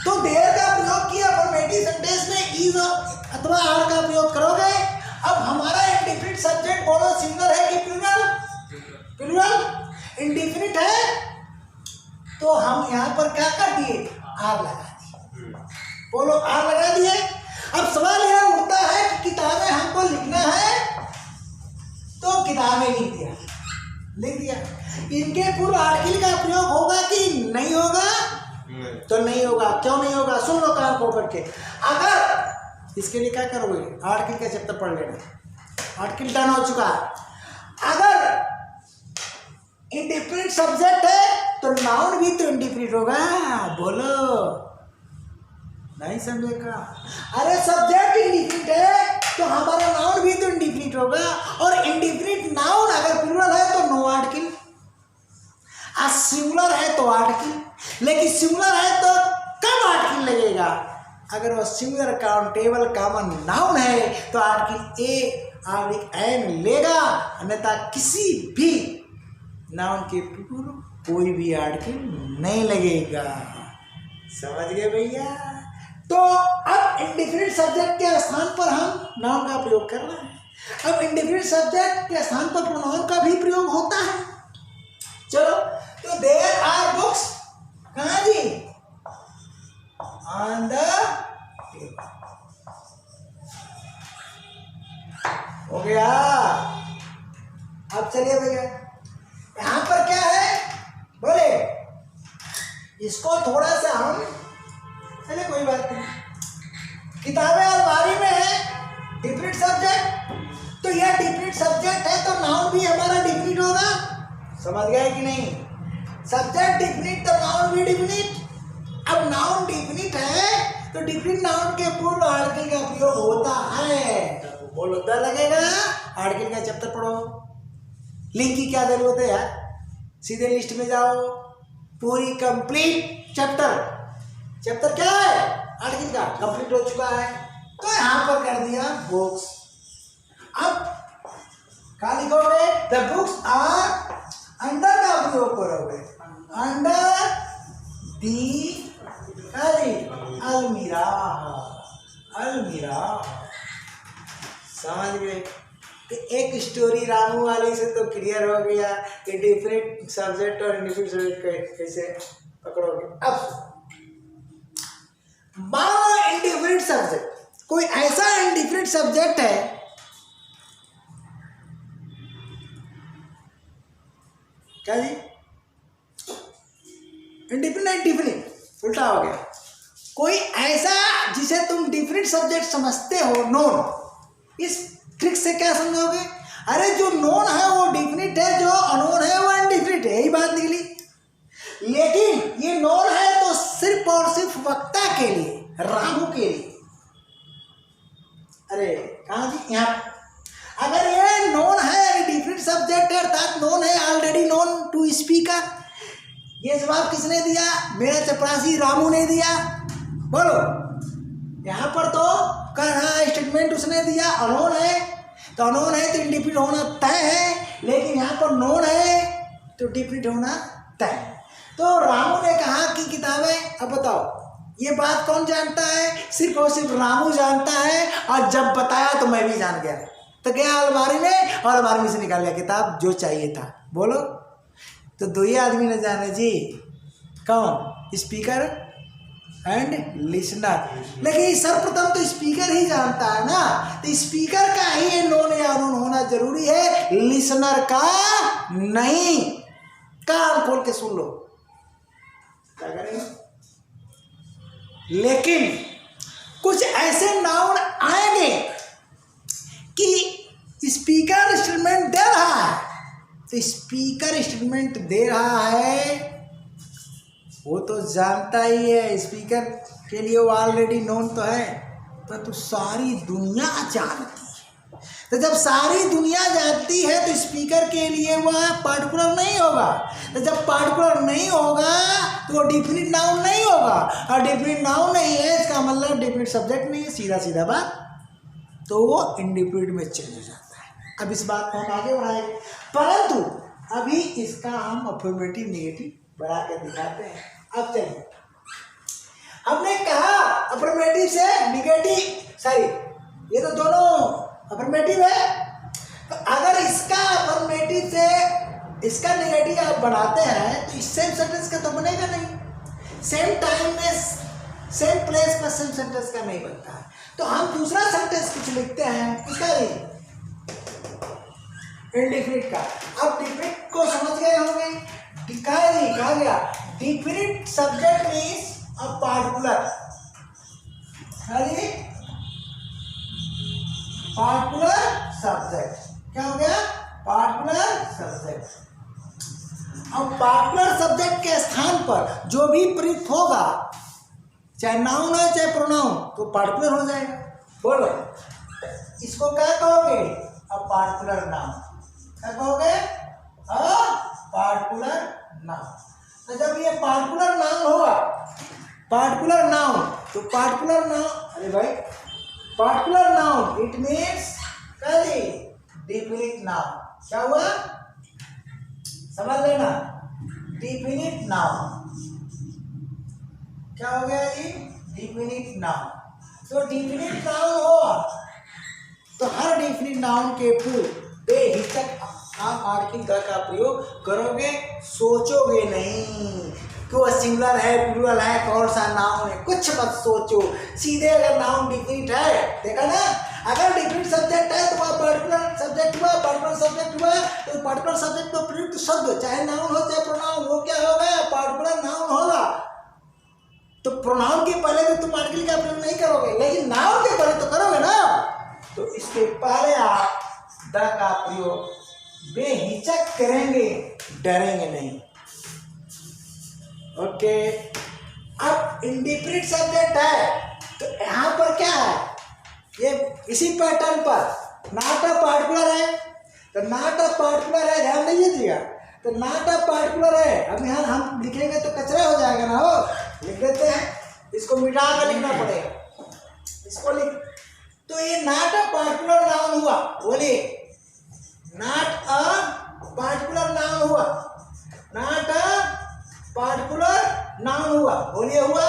तो देयर का प्रयोग किया, अफर्मेटिव सेंटेंस में इज अथवा आर का प्रयोग करोगे। अब हमारा इंडिफिनिट सब्जेक्ट बोलो सिंगुलर है कि प्लूरल? प्लूरल। इंडिफिनिट है तो हम यहाँ पर क्या कर दिए, आर लगा दिए। बोलो, आर लगा दिए। अब सवाल यह उठता है कि किताबें हमको लिखना है, तो किताबें लिख दिया। इनके पूर्व आर्टिकल का प्रयोग होगा कि नहीं होगा? तो नहीं होगा। क्यों नहीं होगा? सुन लो काम को करके। अगर इसके लिए क्या करोगे, आर्टिकल का चैप्टर पढ़ लेना, आर्टिकल डन हो चुका है। अगर इंडिफिनिट सब्जेक्ट है तो नाउन भी तो इंडिफिनिट होगा। बोलो, नहीं समझेगा? अरे सब्जेक्ट इंडिफिनिट है तो हमारा नाउन भी तो इंडिफिनिट होगा, और इंडिफिनिट नाउन अगर प्लूरल है तो नो आर्टिकल, सिंगुलर है तो आर्टिकल। लेकिन सिंगुलर है तो कब आर्टिकल लगेगा? अगर वो सिंगुलर काउंटेबल कॉमन नाउन है तो आर्टिकल एन लेगा, अन्यथा किसी भी नाउन के पूर्व कोई भी आर्टिकल नहीं लगेगा। समझ गए भैया? तो अब इंडिफिनिट सब्जेक्ट के स्थान पर हम नाउन का प्रयोग कर रहे हैं। अब इंडिफिनिट सब्जेक्ट के स्थान पर प्रोनाउन का भी प्रयोग होता है। चलो, तो देयर आर बुक्स, कहाँ जी? On the table. हो गया। अब चलिए भैया, यहाँ पर क्या है? बोले, इसको थोड़ा सा हम, चलिए कोई बात नहीं, किताबें अलमारी में है, डिफरेंट सब्जेक्ट। तो यह डिफरेंट सब्जेक्ट है तो नाउन भी हमारा डिफरेंट होगा। समझ गए कि नहीं? सब्जेक्ट डिफरेंट तो नाउन भी डिफरेंट। अब नाउन डिफरेंट है तो डिफरेंट नाउन के पूर्व आर्टिकल का प्रयोग होता है। तो बोलो, द लगेगा, आर्टिकल का चैप्टर पढ़ो। लिंक की क्या जरूरत है यार, सीधे लिस्ट में जाओ, पूरी कंप्लीट चैप्टर क्या है, आर्टिकल का कंप्लीट हो चुका है। तो यहाँ पर कर दिया बुक्स। अब क्या लिखोगे? द बुक्स आर अंडर का प्रयोग करोगे, अंडर दी अलमीरा, अलमीरा। समझ गए? तो एक स्टोरी रामू वाली से तो क्लियर हो गया कि डिफरेंट सब्जेक्ट और इंडिफरेंट सब्जेक्ट कैसे पकड़ोगे। अब बारह इंडिफरेंट सब्जेक्ट, कोई ऐसा इंडिफरेंट सब्जेक्ट है क्या जी? इंडिफरेंट डिफरेंट उल्टा हो गया। कोई ऐसा जिसे तुम डिफरेंट सब्जेक्ट समझते हो, नोन। इस ट्रिक से क्या समझोगे? अरे जो नोन है वो डिफरेंट है, जो अनोन है वो इनडिफरेंट है, यही बात निकली। लेकिन ये नोन है तो सिर्फ और सिर्फ वक्ता के लिए, रामू के लिए। अरे कहाँ जी? यहाँ। अगर ये नोन है, डिफरेंट सब्जेक्ट है, अर्थात नोन है, ऑलरेडी नोन टू स्पीकर। ये जवाब किसने दिया? मेरा चपरासी रामू ने दिया। बोलो, यहाँ पर तो कह रहा स्टेटमेंट उसने दिया अनोन है, तो अनोन है तो इंडिफरेंट होना तय है, लेकिन यहाँ पर नोन है तो डिफरेंट होना तय। तो रामू ने कहा कि किताबें, अब बताओ ये बात कौन जानता है? सिर्फ और सिर्फ रामू जानता है, और जब बताया तो मैं भी जान गया। तो गया अलमारी में और अलमारी में से निकाल लिया किताब जो चाहिए था। बोलो, तो दो ही आदमी ने जाने जी, कौन? Speaker and listener. लेकिन सर्वप्रथम तो स्पीकर ही जानता है ना, तो स्पीकर का ही नोन या अनोन होना जरूरी है, लिसनर का नहीं। कान खोल के सुन लो, क्या करेंगे? लेकिन कुछ ऐसे नाउन आएंगे कि स्पीकर स्टेटमेंट दे रहा है, तो स्पीकर स्टेटमेंट दे रहा है वो तो जानता ही है, स्पीकर के लिए वो ऑलरेडी नोन तो है, परंतु सारी दुनिया जानती है। तो जब सारी दुनिया जानती है तो स्पीकर के लिए वह पार्टिकुलर नहीं होगा। तो जब पार्टिकुलर नहीं होगा तो वो डिफिनिट नाउन नहीं होगा, और डिफिनिट नाउन नहीं है इसका मतलब डिफिनिट सब्जेक्ट नहीं है, सीधा सीधा बात। तो वो इंडिफिनिट में चेंज हो जाता है। अब इस बात को हम आगे बढ़ाएंगे, परंतु अभी इसका हम अफर्मेटिव नेगेटिव बढ़ा के दिखाते हैं। अब चलिए, हमने कहा अफर्मेटिव से निगेटिव, सॉरी ये तो दोनों अफर्मेटिव है, तो अगर इसका अफर्मेटिव से इसका नेगेटिव आप बढ़ाते हैं तो इस सेम सेंटेंस का तो बनेगा नहीं, सेम टाइम में सेम प्लेस पर सेम सेंटेंस का नहीं बनता है। तो हम दूसरा सेंटेंस कुछ लिखते हैं, किसका? इंडिफिनिट का। अब डिफिनिट को समझ गए होंगे, कहा गया definite subject means a particular, particular subject. क्या हो गया? Particular subject. अब पार्टिकुलर सब्जेक्ट के स्थान पर जो भी प्रयुक्त होगा, चाहे नाउन हो चाहे प्रोनाउन, तो पार्टिकुलर हो जाएगा। बोलो, इसको क्या कहोगे? A particular noun. क्या कहोगे? A particular noun. तो जब ये पार्टिकुलर नाउन होगा, पार्टिकुलर नाउन, तो पार्टिकुलर नाउन, अरे भाई particular noun it means definite noun. क्या हुआ? समझ लेना, डिफिनिट नाउन। क्या हो गया जी? Definite noun. तो डिफिनिट नाउन हो तो हर डिफिनिट नाउन के पूर्व बेहिचक आप आर्टिकल द का प्रयोग करोगे, सोचोगे नहीं कि वो सिंगुलर है प्लूरल है कौन सा नाउन है, कुछ मत सोचो, सीधे अगर नाउन डिफिनिट है, देखा ना, अगर डिफिनिट सब्जेक्ट है तो वह पर्टिकुलर सब्जेक्ट हुआ, पर्टिकुलर सब्जेक्ट हुआ तो पर्टिकुलर सब्जेक्ट में प्रयुक्त शब्द चाहे नाउन हो चाहे प्रोनाउन हो, क्या होगा? पार्टिकुलर नाउन होगा। तो प्रोनाउन के पहले तो तुम आर्टिकल का प्रयोग नहीं करोगे, लेकिन नाउन के पहले तो करोगे ना। तो इसके पहले आप द का प्रयोग बेहिचक करेंगे, डरेंगे नहीं। ओके, अब इंडिफिनिट सब्जेक्ट है तो यहाँ पर क्या है? ये इसी पैटर्न पर नॉट अ पार्टिकुलर है, तो नॉट अ पार्टिकुलर है, ध्यान दीजिएगा। तो नॉट अ पार्टिकुलर है, अब यहाँ हम लिखेंगे तो कचरा हो जाएगा ना, हो लिख देते हैं, इसको मिटा कर लिखना पड़ेगा, इसको लिख। तो ये नॉट अ पार्टिकुलर नाउन हुआ, बोलिए नॉट अ पार्टिकुलर नाउन हुआ, नॉट अ पार्टिकुलर नाउन हुआ, बोलिए हुआ।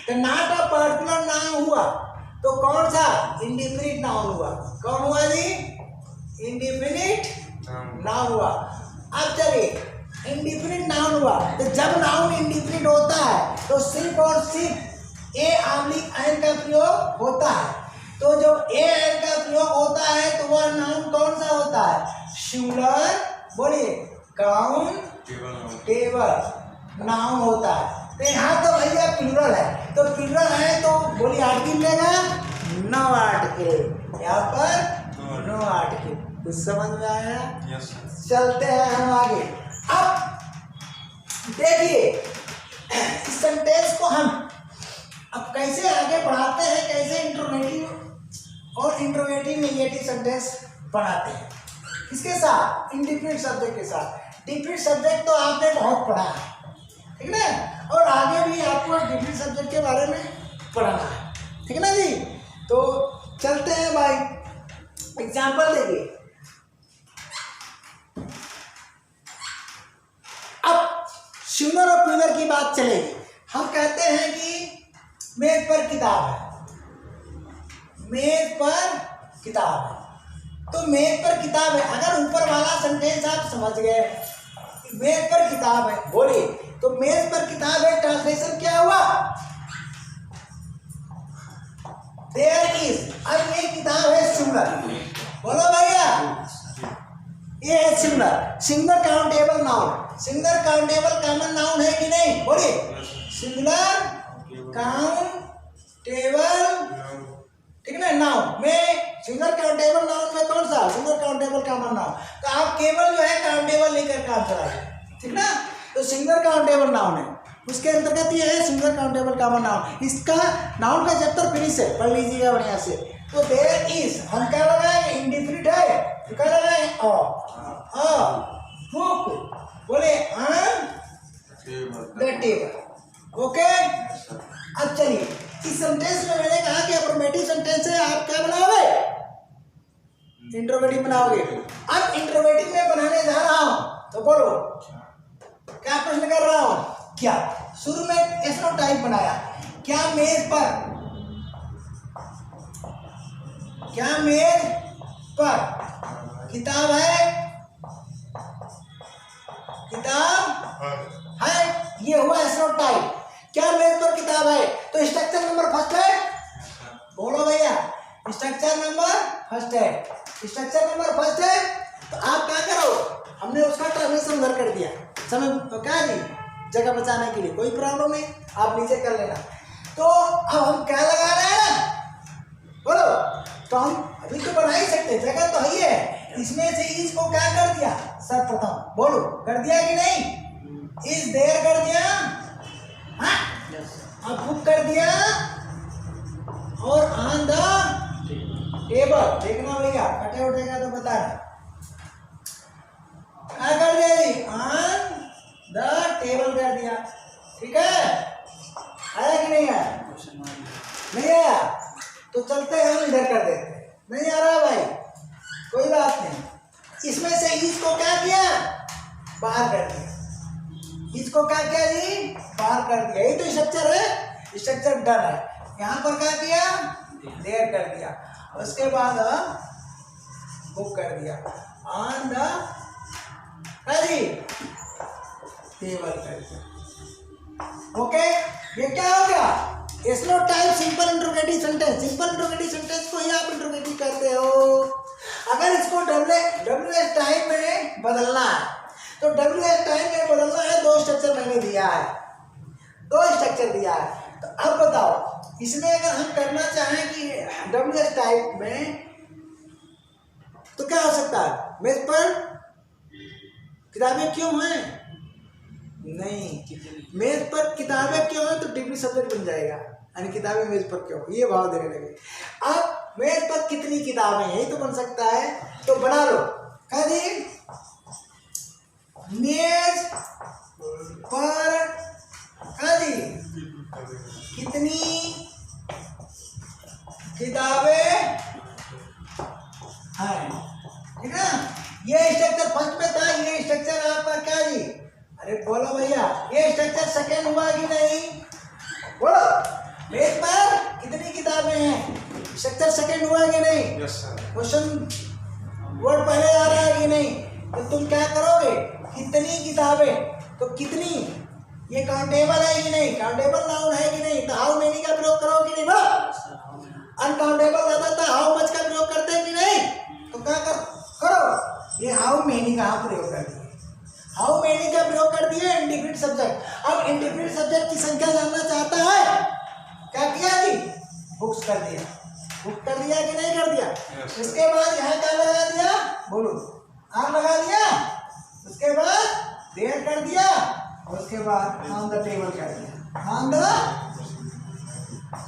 तो नॉट अ पार्टिकुलर नाउन हुआ तो कौन सा? इंडिफिनिट नाउन हुआ। कौन हुआ जी? इंडिफिनिट नाउन हुआ। अब चलिए, इंडिफिनिट नाउन हुआ तो जब नाउन इंडिफिनिट होता है तो सिर्फ और सिर्फ ए ऑब्लिक एन का प्रयोग होता है। तो जब ए एन का प्रयोग होता है तो वह नाउन कौन सा होता है? सिंगुलर, बोलिए, काउंटेबल नाउन होता है। तो यहाँ तो भैया प्लूरल है, तो प्लूरल है तो बोलिए आर्टिकल लेगा, नो आर्टिकल, यहाँ पर नो आर्टिकल। कुछ समझ में आया? Yes sir. चलते हैं हम आगे। अब देखिए इस सेंटेंस को हम अब कैसे आगे बढ़ाते हैं, कैसे इंट्रोगेटिव और इंट्रोगेटिव नेगेटिव सेंटेंस बढ़ाते हैं। इसके साथ इंडिफिनिट सब्जेक्ट के साथ। डिफिनिट सब्जेक्ट तो आपने बहुत पढ़ा है, ठीक ना, और आगे भी आपको डिफिनिट सब्जेक्ट के बारे में पढ़ना है, ठीक है ना जी। तो चलते हैं भाई, एग्जाम्पल देखिए। अब सिंगुलर और प्लूरल की बात चलेगी। हम कहते हैं कि मेज पर किताब है, मेज पर किताब है, तो मेज पर किताब है। अगर ऊपर वाला सेंटेंस आप समझ गए, मेज पर किताब है, बोलिए, तो मेज पर किताब है, ट्रांसलेशन क्या हुआ? There is. अब ये किताब है सिंगुलर, बोलो भैया, ये है singular. Singular countable noun, singular countable common noun है कि नहीं? बोलिए, सिंगुलर काउंटेबल, ठीक है ना, नाउन में। सिंगुलर काउंटेबल नाउन में कौन सा? Singular countable common noun. तो आप केवल जो है काउंटेबल लेकर काम चलाइए, ठीक ना। तो सिंगुलर काउंटेबल नाउन है, उसके अंतर्गत ये है सिंगुलर काउंटेबल कॉमन नाउन। इसका नाउन का चैप्टर फिनिश है, पढ़ लीजिएगा बढ़िया से। तो देयर इज, हम क्या लगाएंगे? इंडिफिनिट है तो क्या लगाएंगे? बुक, बोले, द टेबल। ओके, अब चलिए इस सेंटेंस में मैंने कहा कि अफर्मेटिव सेंटेंस है, आप क्या बनाओगे? इंट्रोगेटिव बनाओगे। अब इंट्रोगेटिव में बनाने जा रहा हूं, तो बोलो क्या प्रश्न कर रहा हूं? क्या शुरू में एसनो टाइप बनाया, क्या मेज पर, क्या मेज पर किताब है? किताब है, ये हुआ एसनो टाइप। क्या मेज पर किताब है? तो स्ट्रक्चर नंबर फर्स्ट है, बोलो भैया, स्ट्रक्चर नंबर फर्स्ट है। स्ट्रक्चर नंबर फर्स्ट है तो आप क्या करो, हमने उसका ट्रांसलेशन उधर कर दिया, समय तो क्या जी, जगह बचाने के लिए, कोई प्रॉब्लम नहीं, आप नीचे कर लेना। तो अब हम क्या लगा रहे हैं, बोलो। तो हम अभी तो बना ही सकते, जगह तो ही है। इसमें से इस को क्या कर दिया? सर्वप्रथम बोलो, कर दिया कि नहीं? इस देर कर दिया, हाँ, अब बुक कर दिया, और ऑन द टेबल, देखना भैया कटे उठेगा तो बताना, क्या कर दिया जी? ऑन द टेबल कर दिया, ठीक है। आया कि नहीं आया? नहीं आया तो चलते हैं, हम इधर कर देते। नहीं आ रहा भाई, कोई बात नहीं। इसमें से इसको क्या किया? बाहर कर दिया। इसको क्या किया जी? बाहर कर दिया। यही तो स्ट्रक्चर है, स्ट्रक्चर डन है। यहाँ पर क्या किया? देर कर दिया, उसके बाद बुक कर दिया, ऑन द टेबल कर दिया। ओके, ये क्या हो गया? एसनो type simple interrogative sentence. Simple interrogative sentence को ही आप इंट्रोगेटिव करते हो। अगर इसको WH टाइप में बदलना है तो WH टाइप में बदलना है, दो स्ट्रक्चर मैंने दिया है, दो स्ट्रक्चर दिया है। तो अब बताओ, इसमें अगर हम करना चाहें कि WH टाइप में, तो क्या हो सकता है? मेज पर किताबें क्यों हैं? नहीं, मेज पर किताबें क्यों हैं तो डिफरेंट सब्जेक्ट बन जाएगा, यानी किताबें मेज पर क्यों, ये भाव देने लगे। अब मेज पर कितनी किताबें हैं, यही तो बन सकता है, तो बना लो। क्या जी? मेज पर क्या जी? कितनी किताबें हैं, ठीक है। ये स्ट्रक्चर फर्स्ट में था, ये स्ट्रक्चर आपका क्या जी? अरे बोलो भैया, ये स्ट्रक्चर सेकेंड हुआ कि नहीं? बोलो, पेज पर कितनी किताबें हैं? स्ट्रक्चर सेकेंड हुआ कि नहीं? Yes sir. क्वेश्चन वर्ड पहले आ रहा है कि नहीं? तो तुम क्या करोगे? कितनी किताबें, तो कितनी, ये काउंटेबल है कि नहीं? काउंटेबल नाउन है कि नहीं? तो हाउ मेनी का प्रयोग करो कि नहीं? बोलो, अनकाउंटेबल ज्यादा था, हाउ मच का प्रयोग करते हैं कि नहीं? तो क्या करो, ये हाउ मेनी का प्रयोग कर दिए, हाउ मेनी का प्रयोग कर दिए इंडिफिनिट सब्जेक्ट। अब इंडिफिनिट सब्जेक्ट की संख्या जानना चाहता है, क्या किया जी? बुक्स कर दिया, बुक कर दिया कि नहीं कर दिया? इसके बाद यहाँ क्या लगा दिया? बोलो, आम लगा दिया, उसके बाद देयर कर दिया, और उसके बाद ऑन द टेबल कर दिया, ऑन द,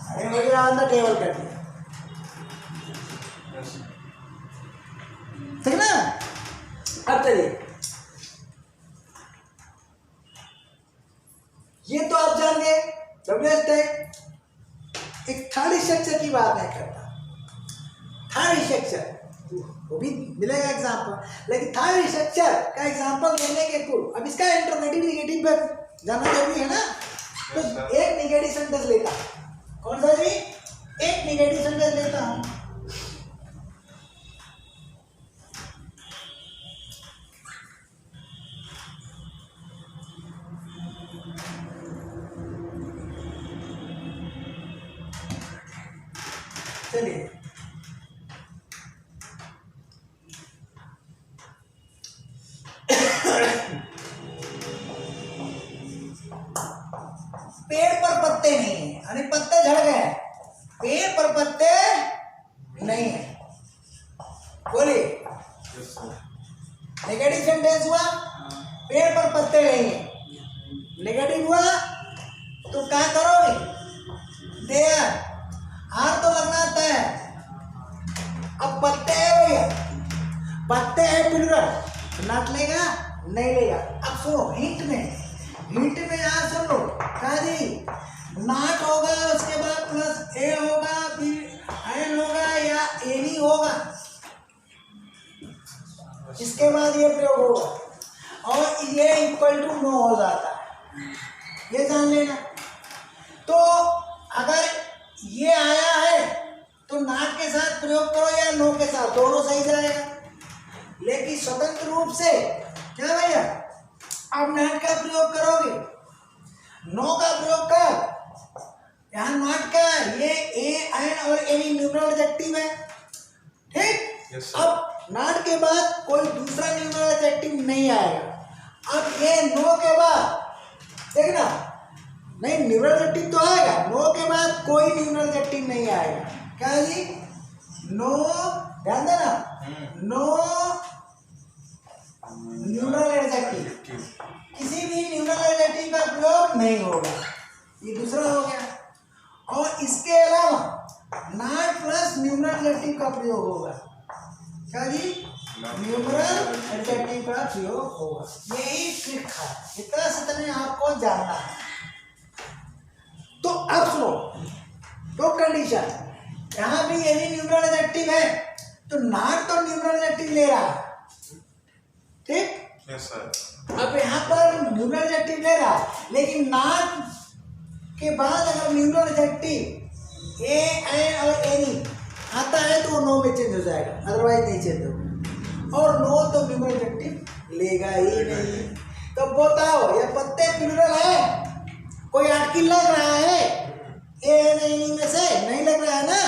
अरे भैया ऑन द टेबल कर दिया, ठीक ना? अब चलिए, ये तो आप जान गए डब्ल्यूएच टैग। एक थर्ड स्ट्रक्चर की बात नहीं करता, थर्ड स्ट्रक्चर वो भी मिलेगा एग्जाम्पल, लेकिन थर्ड स्ट्रक्चर का एग्जाम्पल देने के पूर्व अब इसका इंट्रोगेटिव निगेटिव पर जाना जरूरी है ना। तो एक निगेटिव सेंटेंस लेता, कौन सा जी? एक निगेटिव सेंटेंस लेता हूं, चलिए पेड़ पर पत्ते नहीं है, यानी पत्ते झड़ गए, पेड़ पर पत्ते नहीं है, बोलिए। Yes sir. नेगेटिव सेंटेंस हुआ, पेड़ पर पत्ते नहीं है, नेगेटिव हुआ, तो क्या करोगे? देयर, हाथ तो लगना है, अब पत्ते है भैया, पत्ते है प्लूरल, नाट लेगा नहीं लेगा। अब सुनो, हिंट में यहाँ सुन लो, क्या जी? नाट होगा, उसके बाद प्लस ए होगा, फिर एन होगा या एनी होगा, इसके बाद ये प्रयोग होगा, और ये इक्वल टू नो हो जाता है, ये जान लेना। तो अगर ये आया है तो नाट के साथ प्रयोग करो या नो के साथ, दोनों सही जाएगा। लेकिन स्वतंत्र रूप से क्या भैया, आप नाट का प्रयोग करोगे, नो का प्रयोग कर, यहाँ नाट का, ये ए एन और एनी न्यूमरल एडजेक्टिव है, ठीक। Yes sir. अब नाट के बाद कोई दूसरा न्यूमरल एडजेक्टिव नहीं आएगा। अब ये नो के बाद देखना, नहीं न्यूमरल एडजेक्टिव तो आएगा, नो के बाद कोई न्यूमरल एडजेक्टिव नहीं आएगा। क्या जी? नो, ध्यान देना, नो न्यूमरल एडजेक्टिव, किसी भी न्यूमरल एडजेक्टिव का प्रयोग नहीं होगा, ये दूसरा हो गया। और इसके अलावा नॉट प्लस न्यूमरल एडजेक्टिव का प्रयोग होगा। क्या जी? न्यूमरल एडजेक्टिव का प्रयोग होगा। यही ट्रिक है, इतना सतने आपको जानना है। तो अब सुनो, तो कंडीशन यहाँ भी यही न्यूमरल एडजेक्टिव है, तो नॉट तो न्यूमरल एडजेक्टिव ले रहा है, ठीक। Yes sir. अब यहाँ पर न्यूमरल एडजेक्टिव ले रहा है, लेकिन नॉट के बाद अगर न्यूमरल एडजेक्टिव ए एन और एनी आता है तो वो नो में चेंज हो जाएगा, अदरवाइज नहीं चेंज होगा। और नो तो न्यूमरल एडजेक्टिव लेगा ही नहीं। तो बताओ, ये पत्ते प्लूरल है, कोई आर्टिकल लग रहा है ए एन एनी में से? नहीं लग रहा है ना,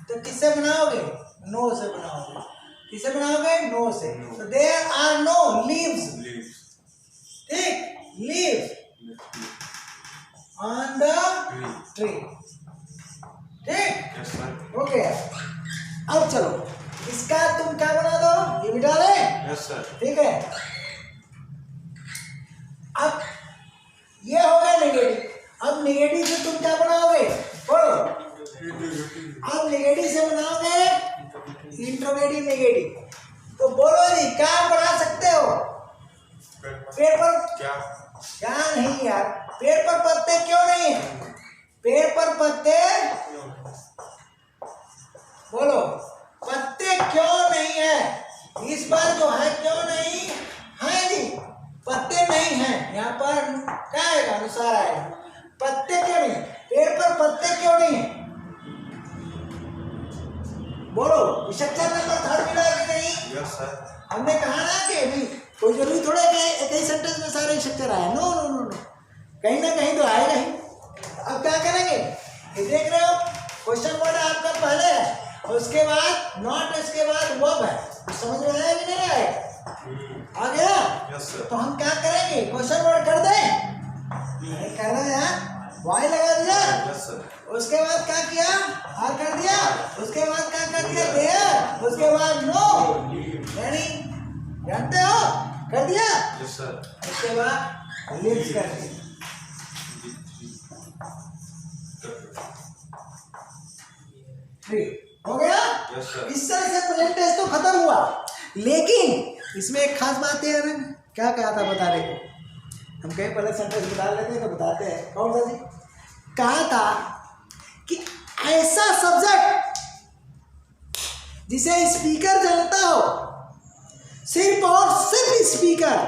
तो किससे बनाओगे? नो से बनाओगे। किसे बनाओगे? नो से। तो देयर आर नो लीव्स, ठीक, लीव्स ऑन द ट्री, ठीक। Yes sir. हो गया। अब चलो इसका तुम क्या बना दो, ये मिटा दे, यस सर। ठीक है। अब ये हो गया नेगेटिव। अब नेगेटिव से तुम क्या बनाओगे? बोलो। अब नेगेटिव से बनाओगे इंट्रोगेटिव नेगेटिव। तो बोलो जी, क्या बना सकते हो? पेड़ पर क्या? क्या नहीं यार, पेड़ पर पत्ते क्यों नहीं है? पेड़ पर पत्ते, बोलो, पत्ते क्यों नहीं है? इस बार जो है क्यों नहीं है जी, पत्ते नहीं हैं। यहाँ पर क्या आएगा, अनुसार आएगा। पत्ते क्यों नहीं, पेड़ पर पत्ते क्यों नहीं है? बोलो, स्ट्रक्चर नंबर 3 मिला कि नहीं? Yes sir. हमने कहा ना कि नहीं, कोई जरूरी थोड़ा है कि एक ही सेंटेंस में सारे स्ट्रक्चर आए। नो नो नो नो, कहीं ना कहीं तो आएगा ही। अब क्या करेंगे, ये देख रहे हो क्वेश्चन वर्ड आपका पहले है और उसके बाद नॉट, उसके बाद वर्ब है। समझ में आया कि नहीं आया? आ गया? Yes sir. तो हम क्या करेंगे, क्वेश्चन वर्ड कर दें? नहीं कर रहे हैं, वाई लगा दिया। Yes sir. उसके बाद क्या किया, आर कर दिया। उसके बाद क्या कर दिया, देयर। उसके बाद नो, यानी जानते हो, कर दिया। Yes sir. उसके बाद लिव्स कर दिया। हो गया। Yes sir. इस तरह से प्रेजेंट टेंस तो खत्म हुआ, लेकिन इसमें एक खास बात है। क्या कहा था बताने को, हम कहीं पहले सेंटेंस बता लेते हैं तो बताते हैं। कौन सा जी? कहा था कि ऐसा सब्जेक्ट जिसे स्पीकर जानता हो, सिर्फ और सिर्फ स्पीकर,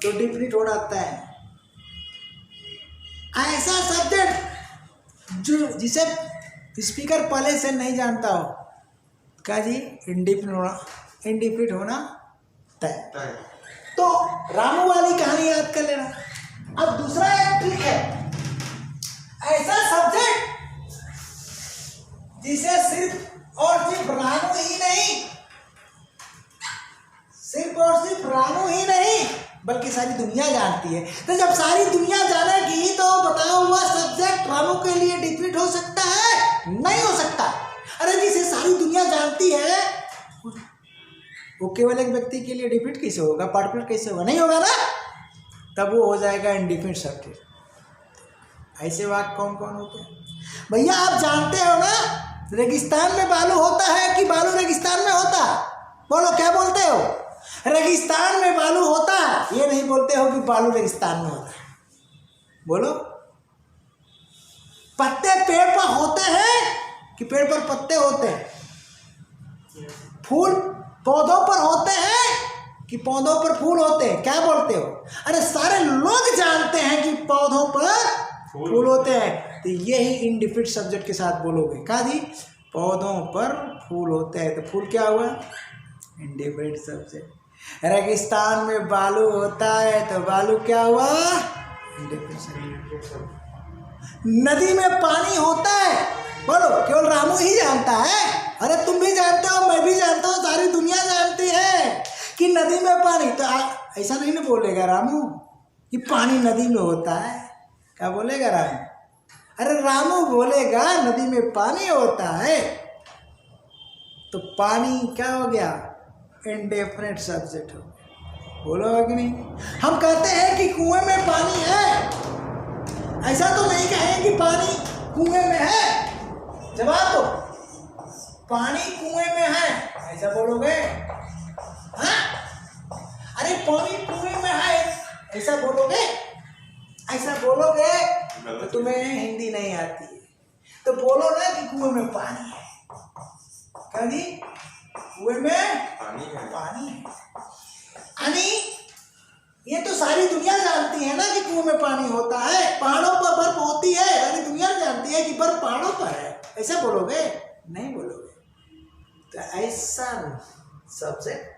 तो डिफिनिट हो जाता है। ऐसा सब्जेक्ट जो जिसे स्पीकर पहले से नहीं जानता हो, क्या जी, इंडिफिनिट होना तय। तो रामू वाली कहानी याद कर लेना। अब दूसरा एक ट्रिक है, ऐसा सब्जेक्ट जिसे सिर्फ और सिर्फ रामू ही नहीं, सिर्फ और सिर्फ रामू ही नहीं बल्कि सारी दुनिया जानती है। तो जब सारी दुनिया जानेगी तो बताओ वह सब्जेक्ट रामू के लिए डिफिनिट हो सकता है? नहीं हो सकता। अरे जिसे सारी दुनिया जानती है वो केवल एक व्यक्ति के लिए डिफिनिट कैसे होगा, पार्टिकुलर कैसे होगा? नहीं होगा ना, तब वो हो जाएगा इनडिफिनिट सब्जेक्ट। ऐसे वाक्य कौन कौन होते हैं भैया? आप जानते हो ना, रेगिस्तान में बालू होता है कि बालू रेगिस्तान में होता है? बोलो, क्या बोलते हो? रेगिस्तान में बालू होता है, ये नहीं बोलते हो कि बालू रेगिस्तान में होता है। बोलो, पत्ते पेड़ पर होते हैं कि पेड़ पर पत्ते होते हैं? फूल पौधों पर होते हैं कि पौधों पर फूल होते हैं? क्या बोलते हो? अरे सारे लोग जानते हैं कि पौधों पर फूल होते हैं, तो यही इनडिफिनिट सब्जेक्ट के साथ बोलोगे। क्या जी, पौधों पर फूल होते हैं, तो फूल क्या हुआ, इनडिफिनिट सब्जेक्ट। रेगिस्तान में बालू होता है तो बालू क्या हुआ, इनडिफिनिट सब्जेक्ट। नदी में पानी होता है, बोलो, केवल रामू ही जानता है? अरे तुम भी जानते हो, मैं भी जानता हूँ, सारी दुनिया जानती है कि नदी में पानी। तो ऐसा नहीं ना बोलेगा रामू कि पानी नदी में होता है? क्या बोलेगा रामू? अरे रामू बोलेगा नदी में पानी होता है। तो पानी क्या हो गया, इंडेफिनिट सब्जेक्ट हो गया। बोलो कि नहीं? हम कहते हैं कि कुएं में पानी है, ऐसा तो नहीं कहेंगे कि पानी कुएं में है। जवाब दो, पानी कुएं में है, ऐसा बोलोगे? हाँ? अरे पानी कुएं में है, ऐसा बोलोगे? ऐसा बोलोगे तो तुम्हें हिंदी नहीं आती है। तो बोलो ना कि कुएं में पानी है। क्या जी, कुएं में पानी है। यानी ये तो सारी दुनिया जानती है ना कि कुएं में पानी होता है। पहाड़ों पर बर्फ होती है, सारी दुनिया जानती है कि बर्फ पहाड़ों पर है। ऐसा बोलोगे? नहीं बोलोगे। तो ऐसा सब्जेक्ट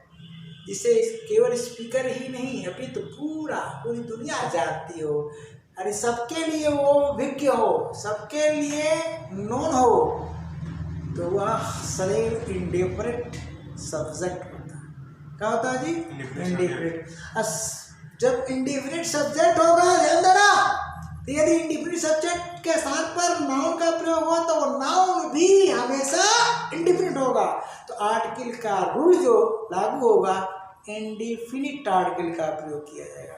जिसे केवल स्पीकर ही नहीं अभी तो पूरी दुनिया जानती हो, अरे सबके लिए वो विज्ञ हो, सबके लिए नोन हो, तो वह सदैव इंडिफरेंट सब्जेक्ट होता है। क्या होता है जी? इंडिफरेंट। जब इंडिफरेंट सब्जेक्ट होगा, ध्यान देना, तो यदि इंडिफरेंट सब्जेक्ट के स्थान पर नाउन का प्रयोग हो तो वो नाउन भी हमेशा इंडिफरेंट होगा। तो आर्टिकल का रूल जो लागू होगा, इंडिफिनिट आर्टिकल का प्रयोग किया जाएगा।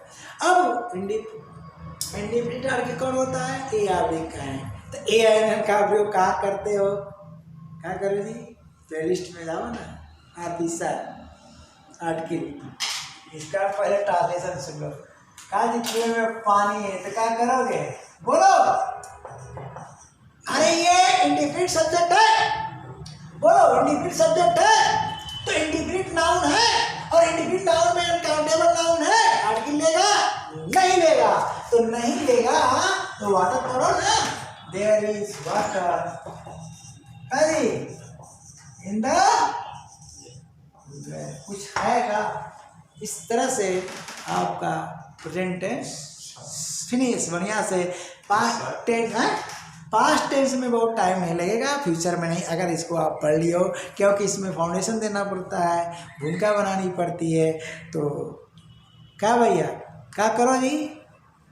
अब इंडिफिनिट आर्टिकल कौन होता है? ए आर बी का है। तो ए आर का प्रयोग कहाँ करते हो? क्या करो जी, प्लेलिस्ट में जाओ ना, आर्टिकल, इसका पहले ट्रांसलेशन सुन लो। कहा जी, कुएं में पानी है, तो क्या करोगे? बोलो, अरे ये इंडिफिनिट सब्जेक्ट है। बोलो, इंडिफिनिट सब्जेक्ट है, तो इंडिफिनिट तो वाटर पढ़ो ना, देयर इज वाटर अरे इन द कुछ है का। इस तरह से आपका प्रेजेंट टेंस फिनिश बढ़िया से। पास्ट टेंस है, पास्ट टेंस में बहुत टाइम नहीं लगेगा, फ्यूचर में नहीं, अगर इसको आप पढ़ लियो, क्योंकि इसमें फाउंडेशन देना पड़ता है, भूमिका बनानी पड़ती है। तो क्या भैया क्या करो जी,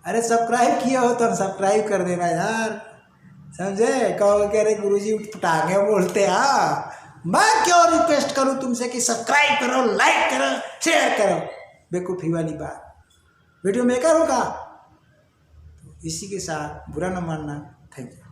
अरे सब्सक्राइब किया हो तो सब्सक्राइब कर देना यार, समझे। कहोगे कि अरे गुरुजी टांगे बोलते हाँ, मैं क्यों रिक्वेस्ट करूँ तुमसे कि सब्सक्राइब करो, लाइक करो, शेयर करो, बेवकूफ़ी वाली बात। वीडियो मेकर होगा तो इसी के साथ बुरा न मानना। Thank you.